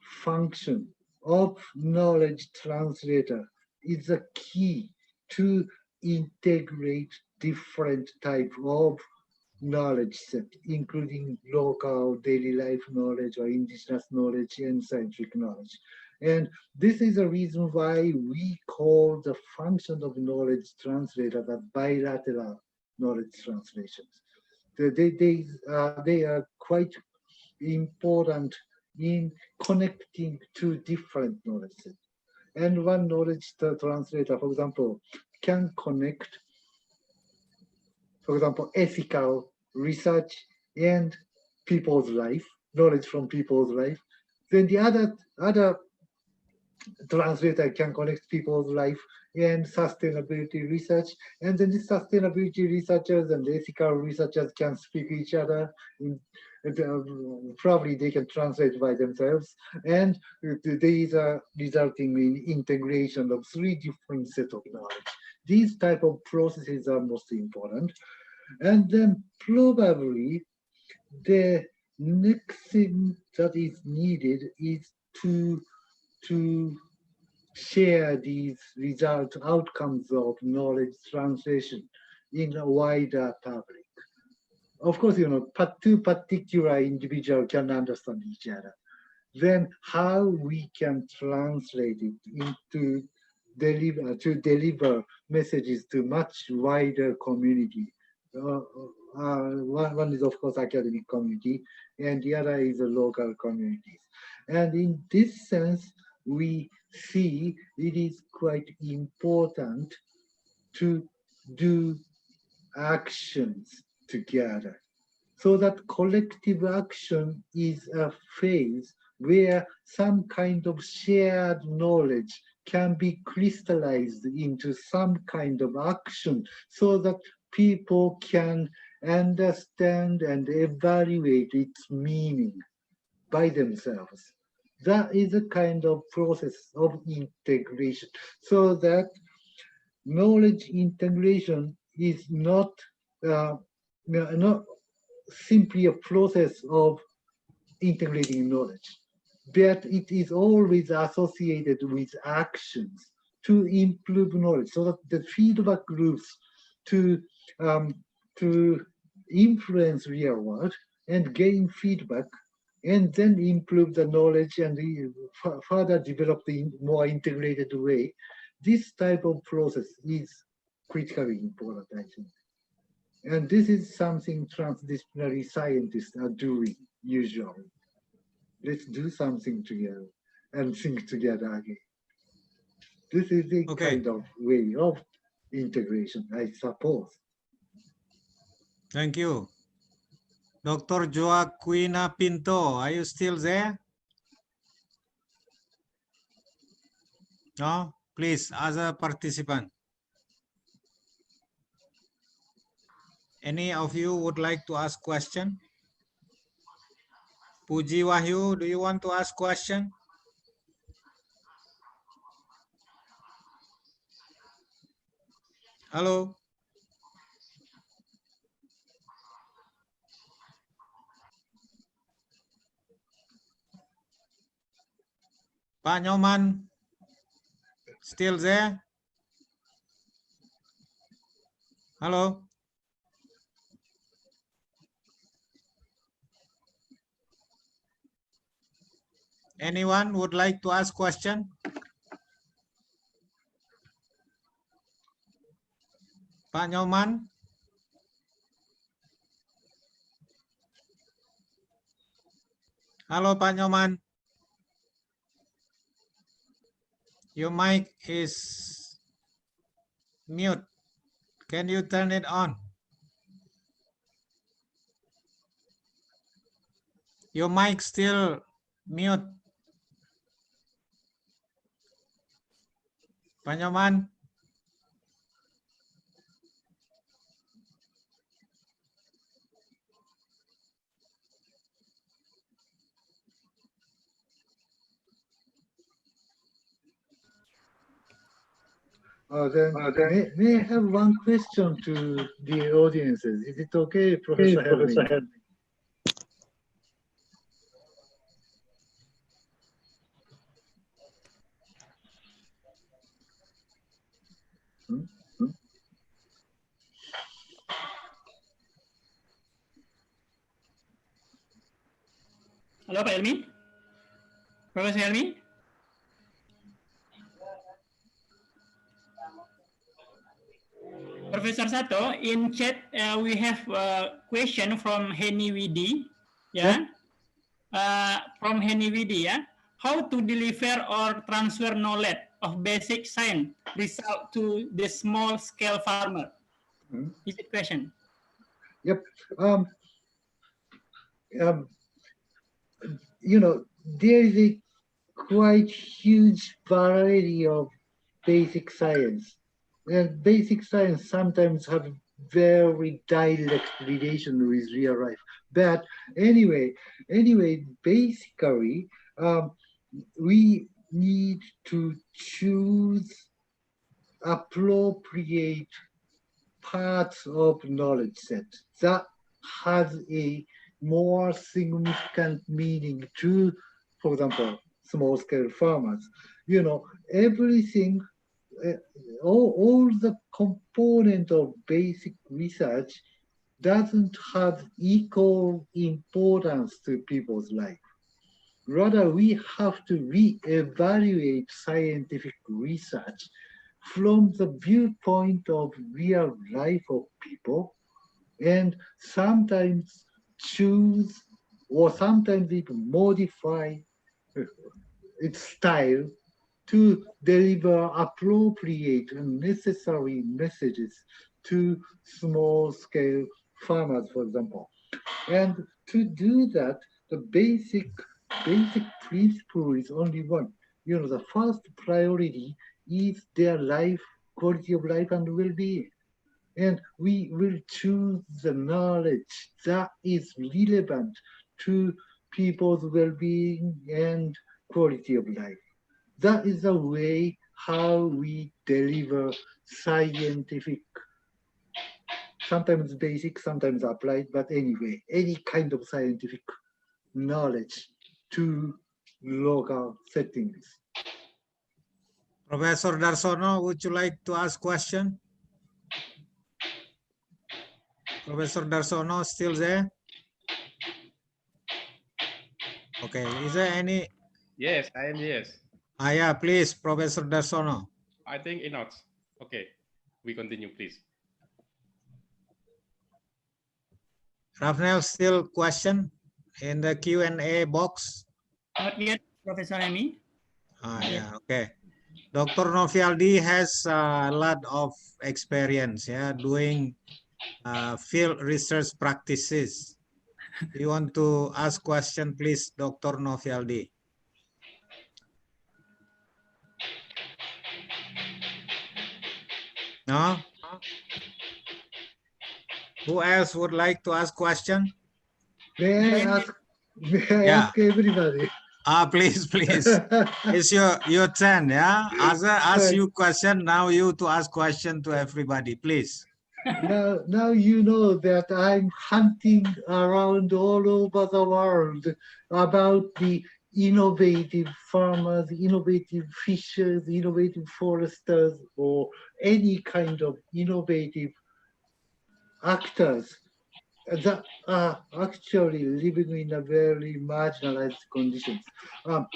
function of knowledge translator is a key to integrate different type of knowledge set, including local daily life knowledge or indigenous knowledge and scientific knowledge. And this is the reason why we call the function of knowledge translator the bilateral knowledge translations. They are quite important in connecting two different knowledge sets. And one knowledge translator, for example, can connect, for example, ethical research and people's life, knowledge from people's life. Then the other translator can connect people's life and sustainability research. And then the sustainability researchers and the ethical researchers can speak each other. Probably they can translate by themselves. And these are resulting in integration of three different sets of knowledge. These type of processes are most important. And then probably the next thing that is needed is to share these outcomes of knowledge translation in a wider public. Of course, two particular individuals can understand each other. Then how we can translate it into deliver messages to much wider community. One is, of course, academic community, and the other is the local communities. And in this sense, we see it is quite important to do actions together, so that collective action is a phase where some kind of shared knowledge can be crystallized into some kind of action, so that people can understand and evaluate its meaning by themselves. That is a kind of process of integration, so that knowledge integration is not simply a process of integrating knowledge, but it is always associated with actions to improve knowledge, so that the feedback loops to influence real world and gain feedback, and then improve the knowledge and further develop the more integrated way. This type of process is critically important, I think. And this is something transdisciplinary scientists are doing usually. Let's do something together and think together again. This is the kind of way of integration, I suppose. Thank you. Dr. Joaquina Pinto, are you still there? No? Please, other participant. Any of you would like to ask question? Puji Wahyu, do you want to ask question? Hello? Pak Nyoman, still there? Hello? Anyone would like to ask question? Pak Nyoman? Halo Pak Nyoman. Your mic is mute. Can you turn it on? Your mic still mute. Pak Nyoman. May I have one question to the audiences? Is it okay, Professor Helmi? Halo Pak Helmi? Profesor Helmi? Professor Sato, in chat we have a question from Henny Widi. Yeah. From Henny Widi. Yeah. How to deliver or transfer knowledge of basic science result to the small scale farmer? Is it question? Yep. You know, there is a quite huge variety of basic science. And basic science sometimes have very direct relation with real life. But anyway, basically, we need to choose appropriate parts of knowledge set that has a more significant meaning to, for example, small scale farmers. You know, everything, all the component of basic research doesn't have equal importance to people's life. Rather, we have to re-evaluate scientific research from the viewpoint of real life of people, and sometimes choose or sometimes even modify its style to deliver appropriate and necessary messages to small-scale farmers, for example. And to do that, the basic principle is only one. You know, the first priority is their life, quality of life and well-being. And we will choose the knowledge that is relevant to people's well-being and quality of life. That is the way how we deliver scientific, sometimes basic, sometimes applied, but anyway, any kind of scientific knowledge to local settings. Professor Darsono, would you like to ask question? Professor Darsono still there? Okay, is there any? Yes, I am, yes. Yeah, please, Professor Darsono. I think enough. Okay, we continue, please. Rafnel, still question in the Q&A box? Not yet, Professor Amy. Yeah, okay. Dr. Novialdi has a lot of experience, yeah, doing field research practices. You want to ask question, please, Dr. Novialdi. No? Who else would like to ask question? May I ask everybody? Please. It's your turn, yeah? Ask you question, now you to ask question to everybody, please. Now you know that I'm hunting around all over the world about the innovative farmers, innovative fishers, innovative foresters, or any kind of innovative actors that are actually living in a very marginalized conditions. I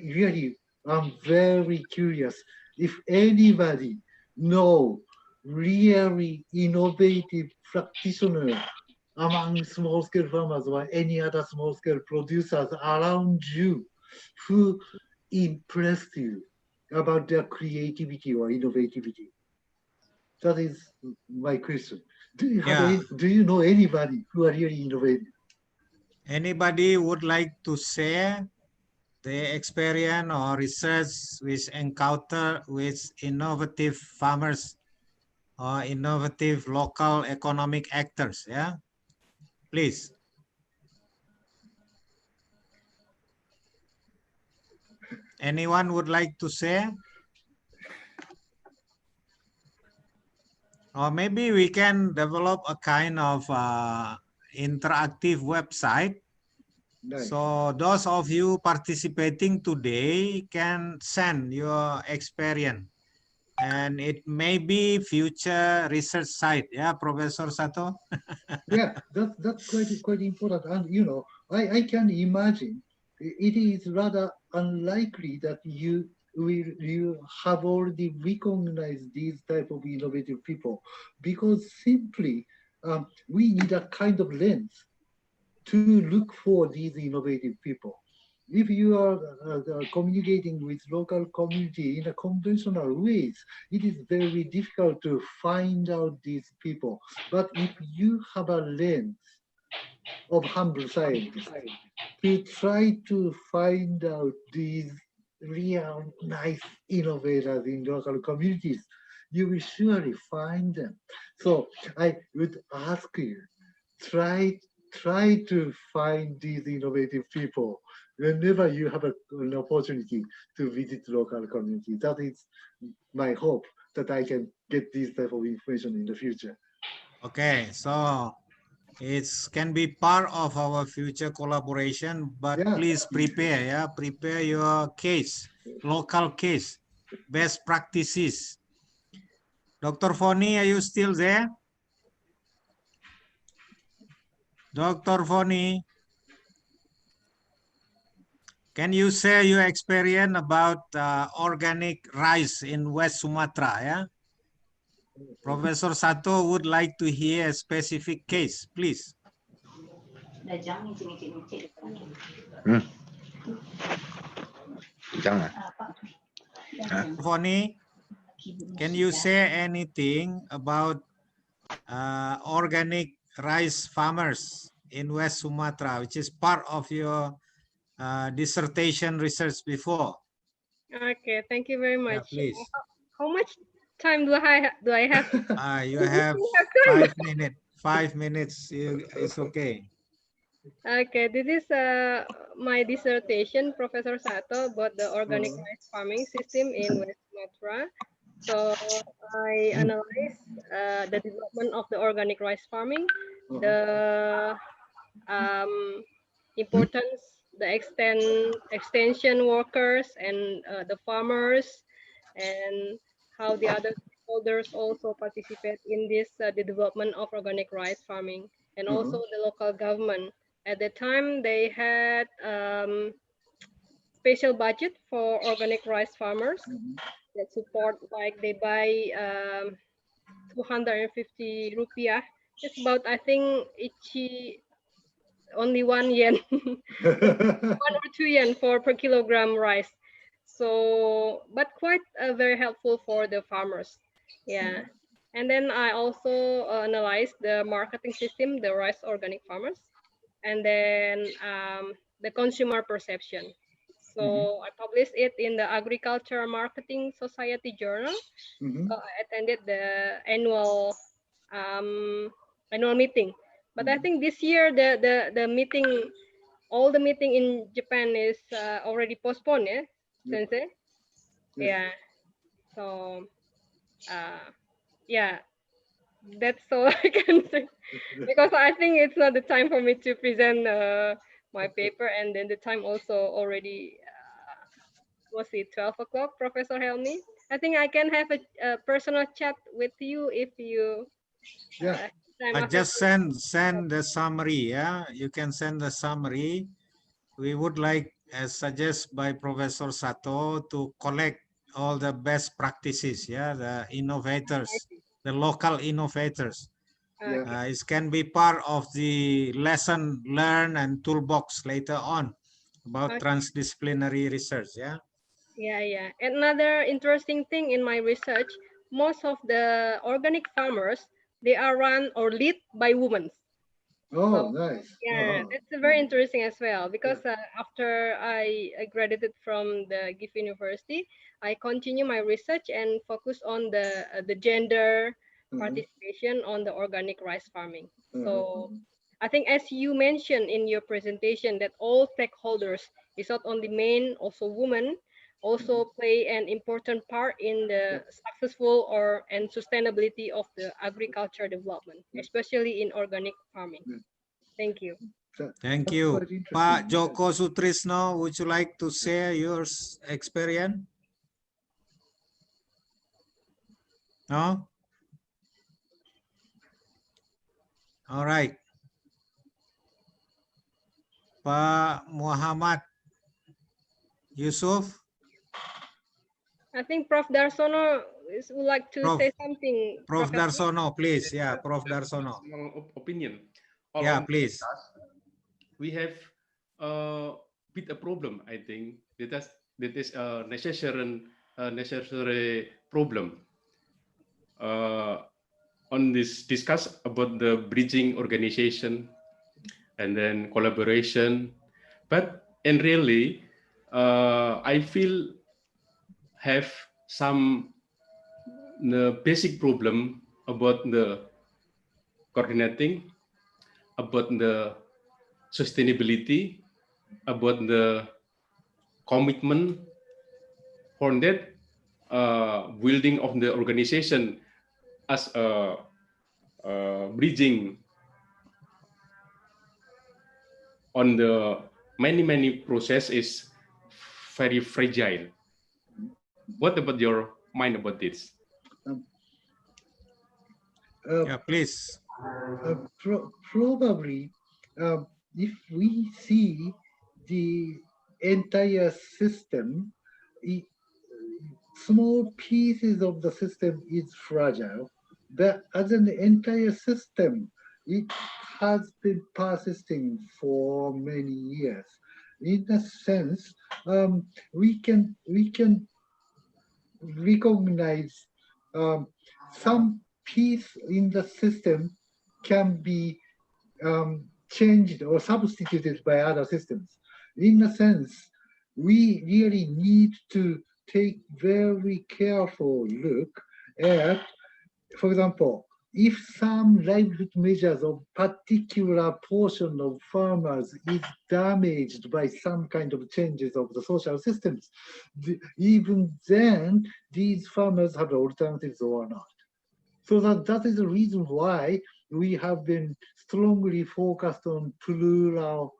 really am very curious if anybody know really innovative practitioners among small-scale farmers or any other small-scale producers around you who impressed you about their creativity or innovativity. That is my question. Do you know anybody who are really innovative? Anybody would like to share the experience or research with encounter with innovative farmers or innovative local economic actors? Yeah, please. Anyone would like to share? Or maybe we can develop a kind of interactive website. Nice. So those of you participating today can send your experience, and it may be future research site. Yeah, Professor Sato. Yeah, that's quite important. And you know, I can imagine it is rather unlikely that you you have already recognized these type of innovative people, because simply we need a kind of lens to look for these innovative people. If you are communicating with local community in a conventional ways, it is very difficult to find out these people. But if you have a lens of humble scientists to try to find out these real nice innovators in local communities, you will surely find them. So I would ask you, try to find these innovative people whenever you have an opportunity to visit local community. That is my hope, that I can get this type of information in the future. Okay, so it can be part of our future collaboration, but please prepare, prepare your case, local case, best practices. Dr. Foni, are you still there? Dr. Foni, can you share your experience about organic rice in West Sumatra? Yeah, Professor Sato would like to hear a specific case, please. Foni, can you say anything about organic rice farmers in West Sumatra, which is part of your dissertation research before? Okay, thank you very much. Yeah, please. How much time do I have? You have 5 minutes. 5 minutes. It's okay. Okay, this is my dissertation, Professor Sato, about the organic rice farming system in West Sumatra. So I analyze the development of the organic rice farming, the importance, the extension workers and the farmers, and how the other stakeholders also participate in this the development of organic rice farming, and also the local government. At the time, they had special budget for organic rice farmers that support, like they buy 250 rupiah. It's about, I think, only 1 yen, 1 or 2 yen per kilogram rice. So, but quite very helpful for the farmers. Yeah. And then I also analyzed the marketing system, the rice organic farmers, and then the consumer perception. So I published it in the Agriculture Marketing Society Journal. So I attended the annual meeting. But I think this year the meeting, all the meeting in Japan is already postponed, yeah, Sensei? Yeah. So yeah, that's all I can say, because I think it's not the time for me to present my paper, and then the time also already was it 12 o'clock, Professor Helmi? I think I can have a personal chat with you if you Just send the summary. Yeah, you can send the summary. We would like, as suggest by Professor Sato, to collect all the best practices. Yeah, the innovators, the local innovators. It can be part of the lesson learned and toolbox later on about transdisciplinary research. Yeah. Yeah. Another interesting thing in my research, most of the organic farmers, they are run or lead by women. Oh, nice. Yeah, that's very interesting as well, because after I graduated from the GIF University, I continue my research and focus on the gender participation on the organic rice farming. So I think, as you mentioned in your presentation, that all stakeholders, is not only men, also women, also play an important part in the successful and sustainability of the agriculture development, especially in organic farming. Thank you. Thank you. Pak Joko Sutrisno, would you like to share your experience? No? All right. Pak Muhammad Yusuf. I think Prof. Darsono would like to say something. Prof. Professor. Darsono, please. Yeah, Prof. Darsono. Opinion. Yeah, please. We have with a problem. I think that is a necessary problem. On this discuss about the bridging organization and then collaboration, but in really I feel have some the basic problem about the coordinating, about the sustainability, about the commitment for that building of the organization as a bridging on the many process is very fragile. What about your mind about this? Yeah, please. Probably, if we see the entire system, small pieces of the system is fragile, but as an entire system, it has been persisting for many years. In a sense, we can recognize some piece in the system can be changed or substituted by other systems. In a sense, we really need to take very careful look at, for example, if some livelihood measures of particular portion of farmers is damaged by some kind of changes of the social systems, even then these farmers have alternatives or not. So that is the reason why we have been strongly focused on plural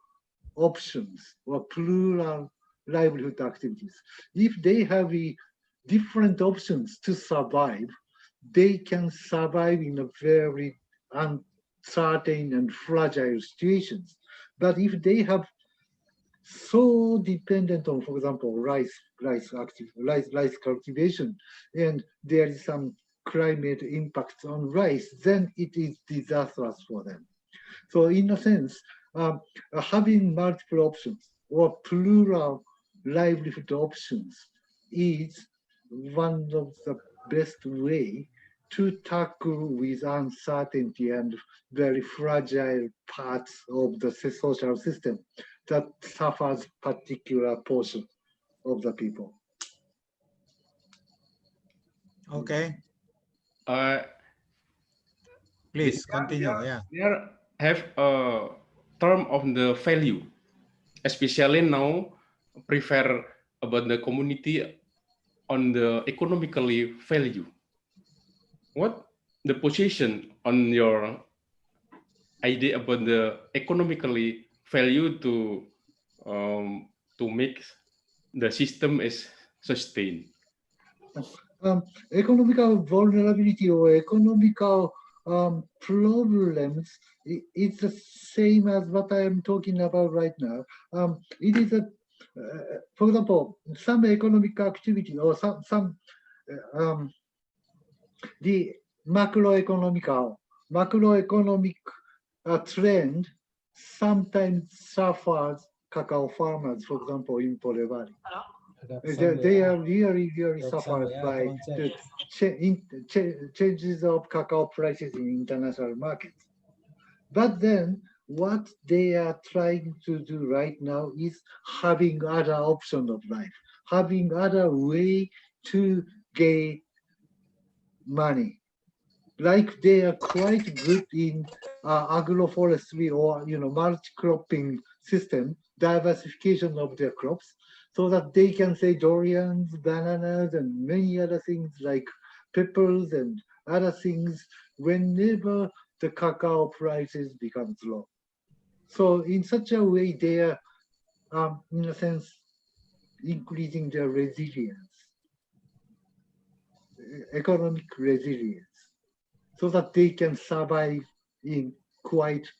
options or plural livelihood activities. If they have different options to survive, they can survive in a very uncertain and fragile situations. But if they have so dependent on, for example, rice cultivation, and there is some climate impact on rice, then it is disastrous for them. So in a sense, having multiple options or plural livelihood options is one of the best way to tackle with uncertainty and very fragile parts of the social system that suffers particular portion of the people. Okay. Please continue. Yeah. There have a term of the value, especially now prefer about the community on the economically value. What the position on your idea about the economically value to make the system is sustained? Economical vulnerability or economical problems, it's the same as what I am talking about right now. It is for example, some economic activity or some the macroeconomic trend sometimes suffers cacao farmers, for example, in Pole Valley. They are really suffered by the changes of cacao prices in international markets. But then what they are trying to do right now is having other options of life, having other way to get money. Like they are quite good in agroforestry or multi-cropping system, diversification of their crops, so that they can say durians, bananas, and many other things like peppers and other things whenever the cacao prices becomes low. So in such a way, they are, in a sense, increasing their resilience, economic resilience, so that they can survive in quite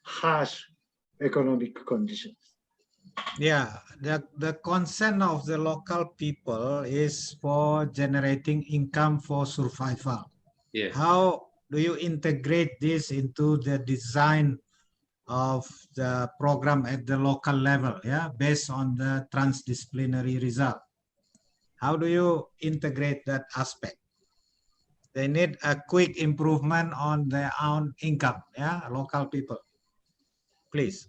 harsh economic conditions. Yeah, the concern of the local people is for generating income for survival. Yeah. How do you integrate this into the design of the program at the local level, yeah, based on the transdisciplinary result? How do you integrate that aspect? They need a quick improvement on their own income, yeah, local people. Please.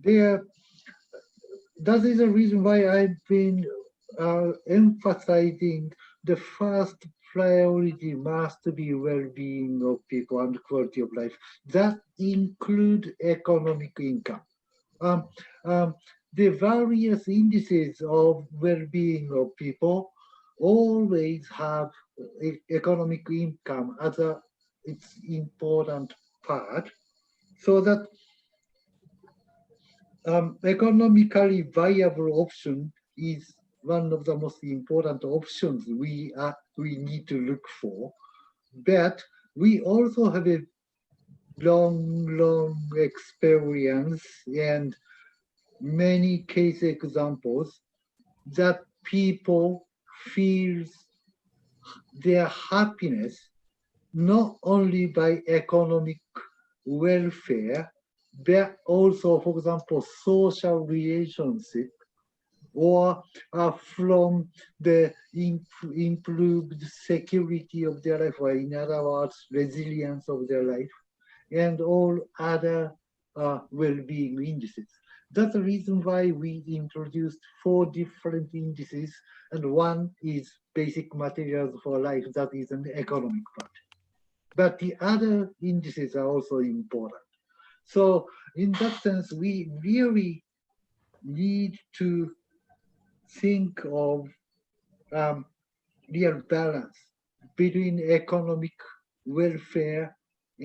That is the reason why I've been emphasizing the first priority must be well-being of people and quality of life. That includes economic income. The various indices of well-being of people always have economic income as its important part, so that economically viable option is one of the most important options we need to look for. But we also have a long experience and many case examples that people feel their happiness not only by economic welfare, but also, for example, social relationship, or from the improved security of their life, or in other words, resilience of their life, and all other well-being indices. That's the reason why we introduced 4 different indices, and one is basic materials for life, that is an economic part. But the other indices are also important. So in that sense, we really need to think of real balance between economic welfare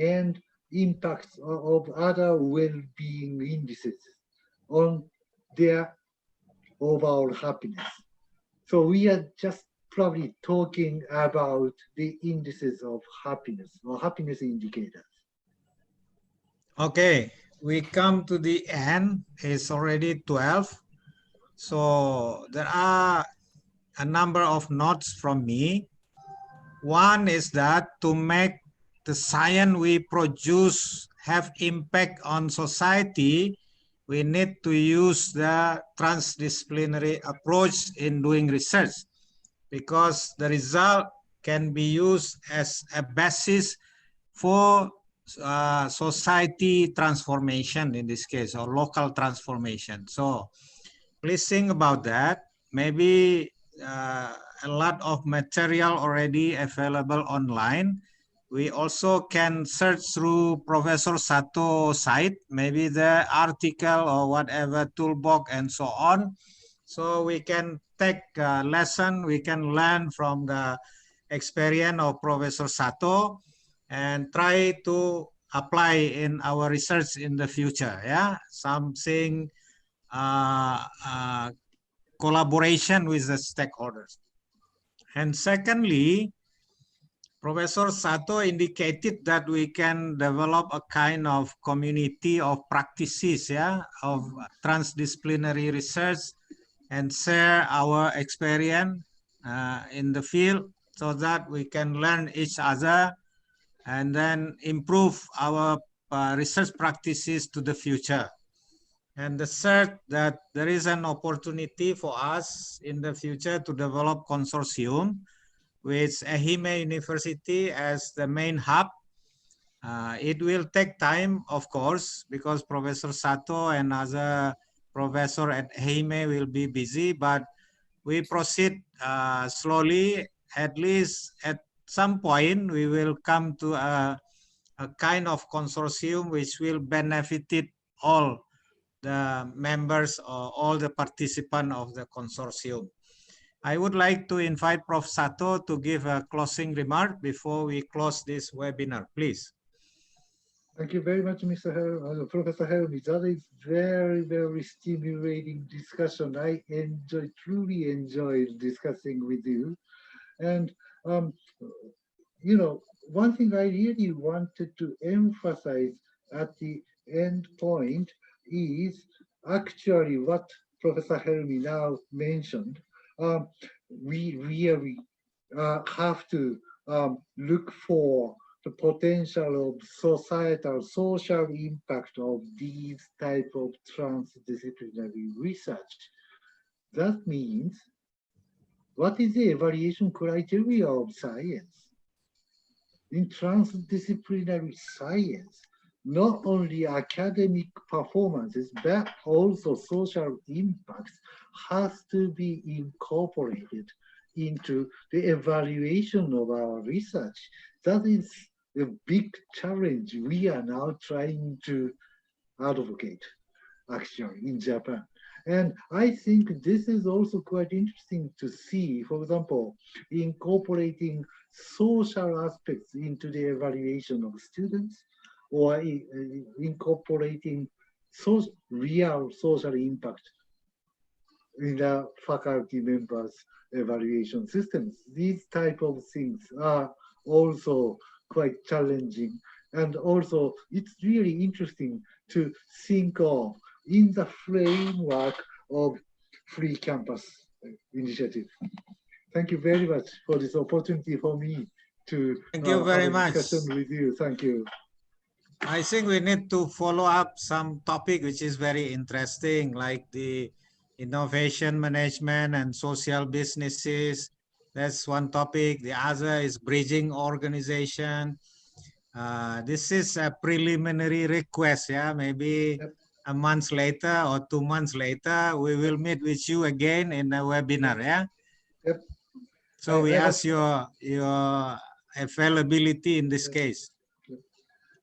and impacts of other well-being indices on their overall happiness. So we are just probably talking about the indices of happiness or happiness indicators. Okay, we come to the end. It's already 12. So there are a number of notes from me. One is that to make the science we produce have impact on society, we need to use the transdisciplinary approach in doing research, because the result can be used as a basis for society transformation in this case, or local transformation. So please think about that. Maybe a lot of material already available online. We also can search through Professor Sato's site, maybe the article or whatever toolbox and so on. So we can take a lesson, we can learn from the experience of Professor Sato and try to apply in our research in the future. Yeah, something collaboration with the stakeholders. And secondly, Professor Sato indicated that we can develop a kind of community of practices, yeah, of transdisciplinary research, and share our experience in the field so that we can learn each other and then improve our research practices to the future. And the third, that there is an opportunity for us in the future to develop consortium with Ehime University as the main hub. It will take time, of course, because Professor Sato and other professor at Ehime will be busy, but we proceed slowly. At least at some point, we will come to a kind of consortium which will benefit all the members or all the participants of the consortium. I would like to invite Prof. Sato to give a closing remark before we close this webinar, please. Thank you very much, Professor Helmi. That is very stimulating discussion. I truly enjoyed discussing with you. And, you know, one thing I really wanted to emphasize at the end point is actually what Professor Helmi now mentioned, we really have to look for the potential of societal social impact of these type of transdisciplinary research. That means, what is the evaluation criteria of science? In transdisciplinary science, not only academic performances, but also social impacts has to be incorporated into the evaluation of our research. That is a big challenge we are now trying to advocate, actually, in Japan. And I think this is also quite interesting to see, for example, incorporating social aspects into the evaluation of students, or incorporating real social impact in the faculty members' evaluation systems. These type of things are also quite challenging. And also, it's really interesting to think of in the framework of free campus initiative. Thank you very much for this opportunity for me to Thank you very much. Discussion with you. Thank you. I think we need to follow up some topic which is very interesting, like the innovation management and social businesses. That's one topic. The other is bridging organization. This is a preliminary request, yeah, maybe a month later or 2 months later, we will meet with you again in a webinar, yeah? Yep. So we ask your availability in this case.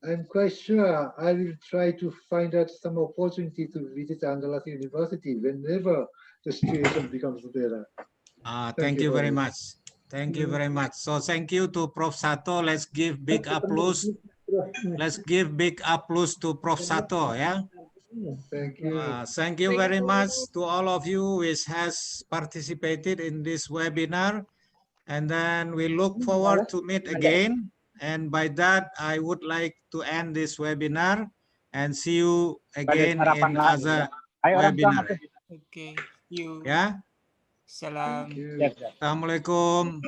I'm quite sure I will try to find out some opportunity to visit Andalas University whenever the situation becomes better. Thank you very much. Thank you very much. So thank you to Prof. Sato. Let's give big applause. Let's give big applause to Prof. Sato, yeah? Thank you. Thank you very much to all of you which has participated in this webinar. And then we look forward to meet again. And by that, I would like to end this webinar and see you again in other webinar. Okay, you. Yeah? Salam. Assalamualaikum.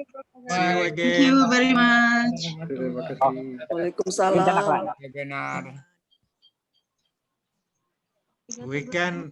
See you again. Thank you very much. Waalaikumsalam. We can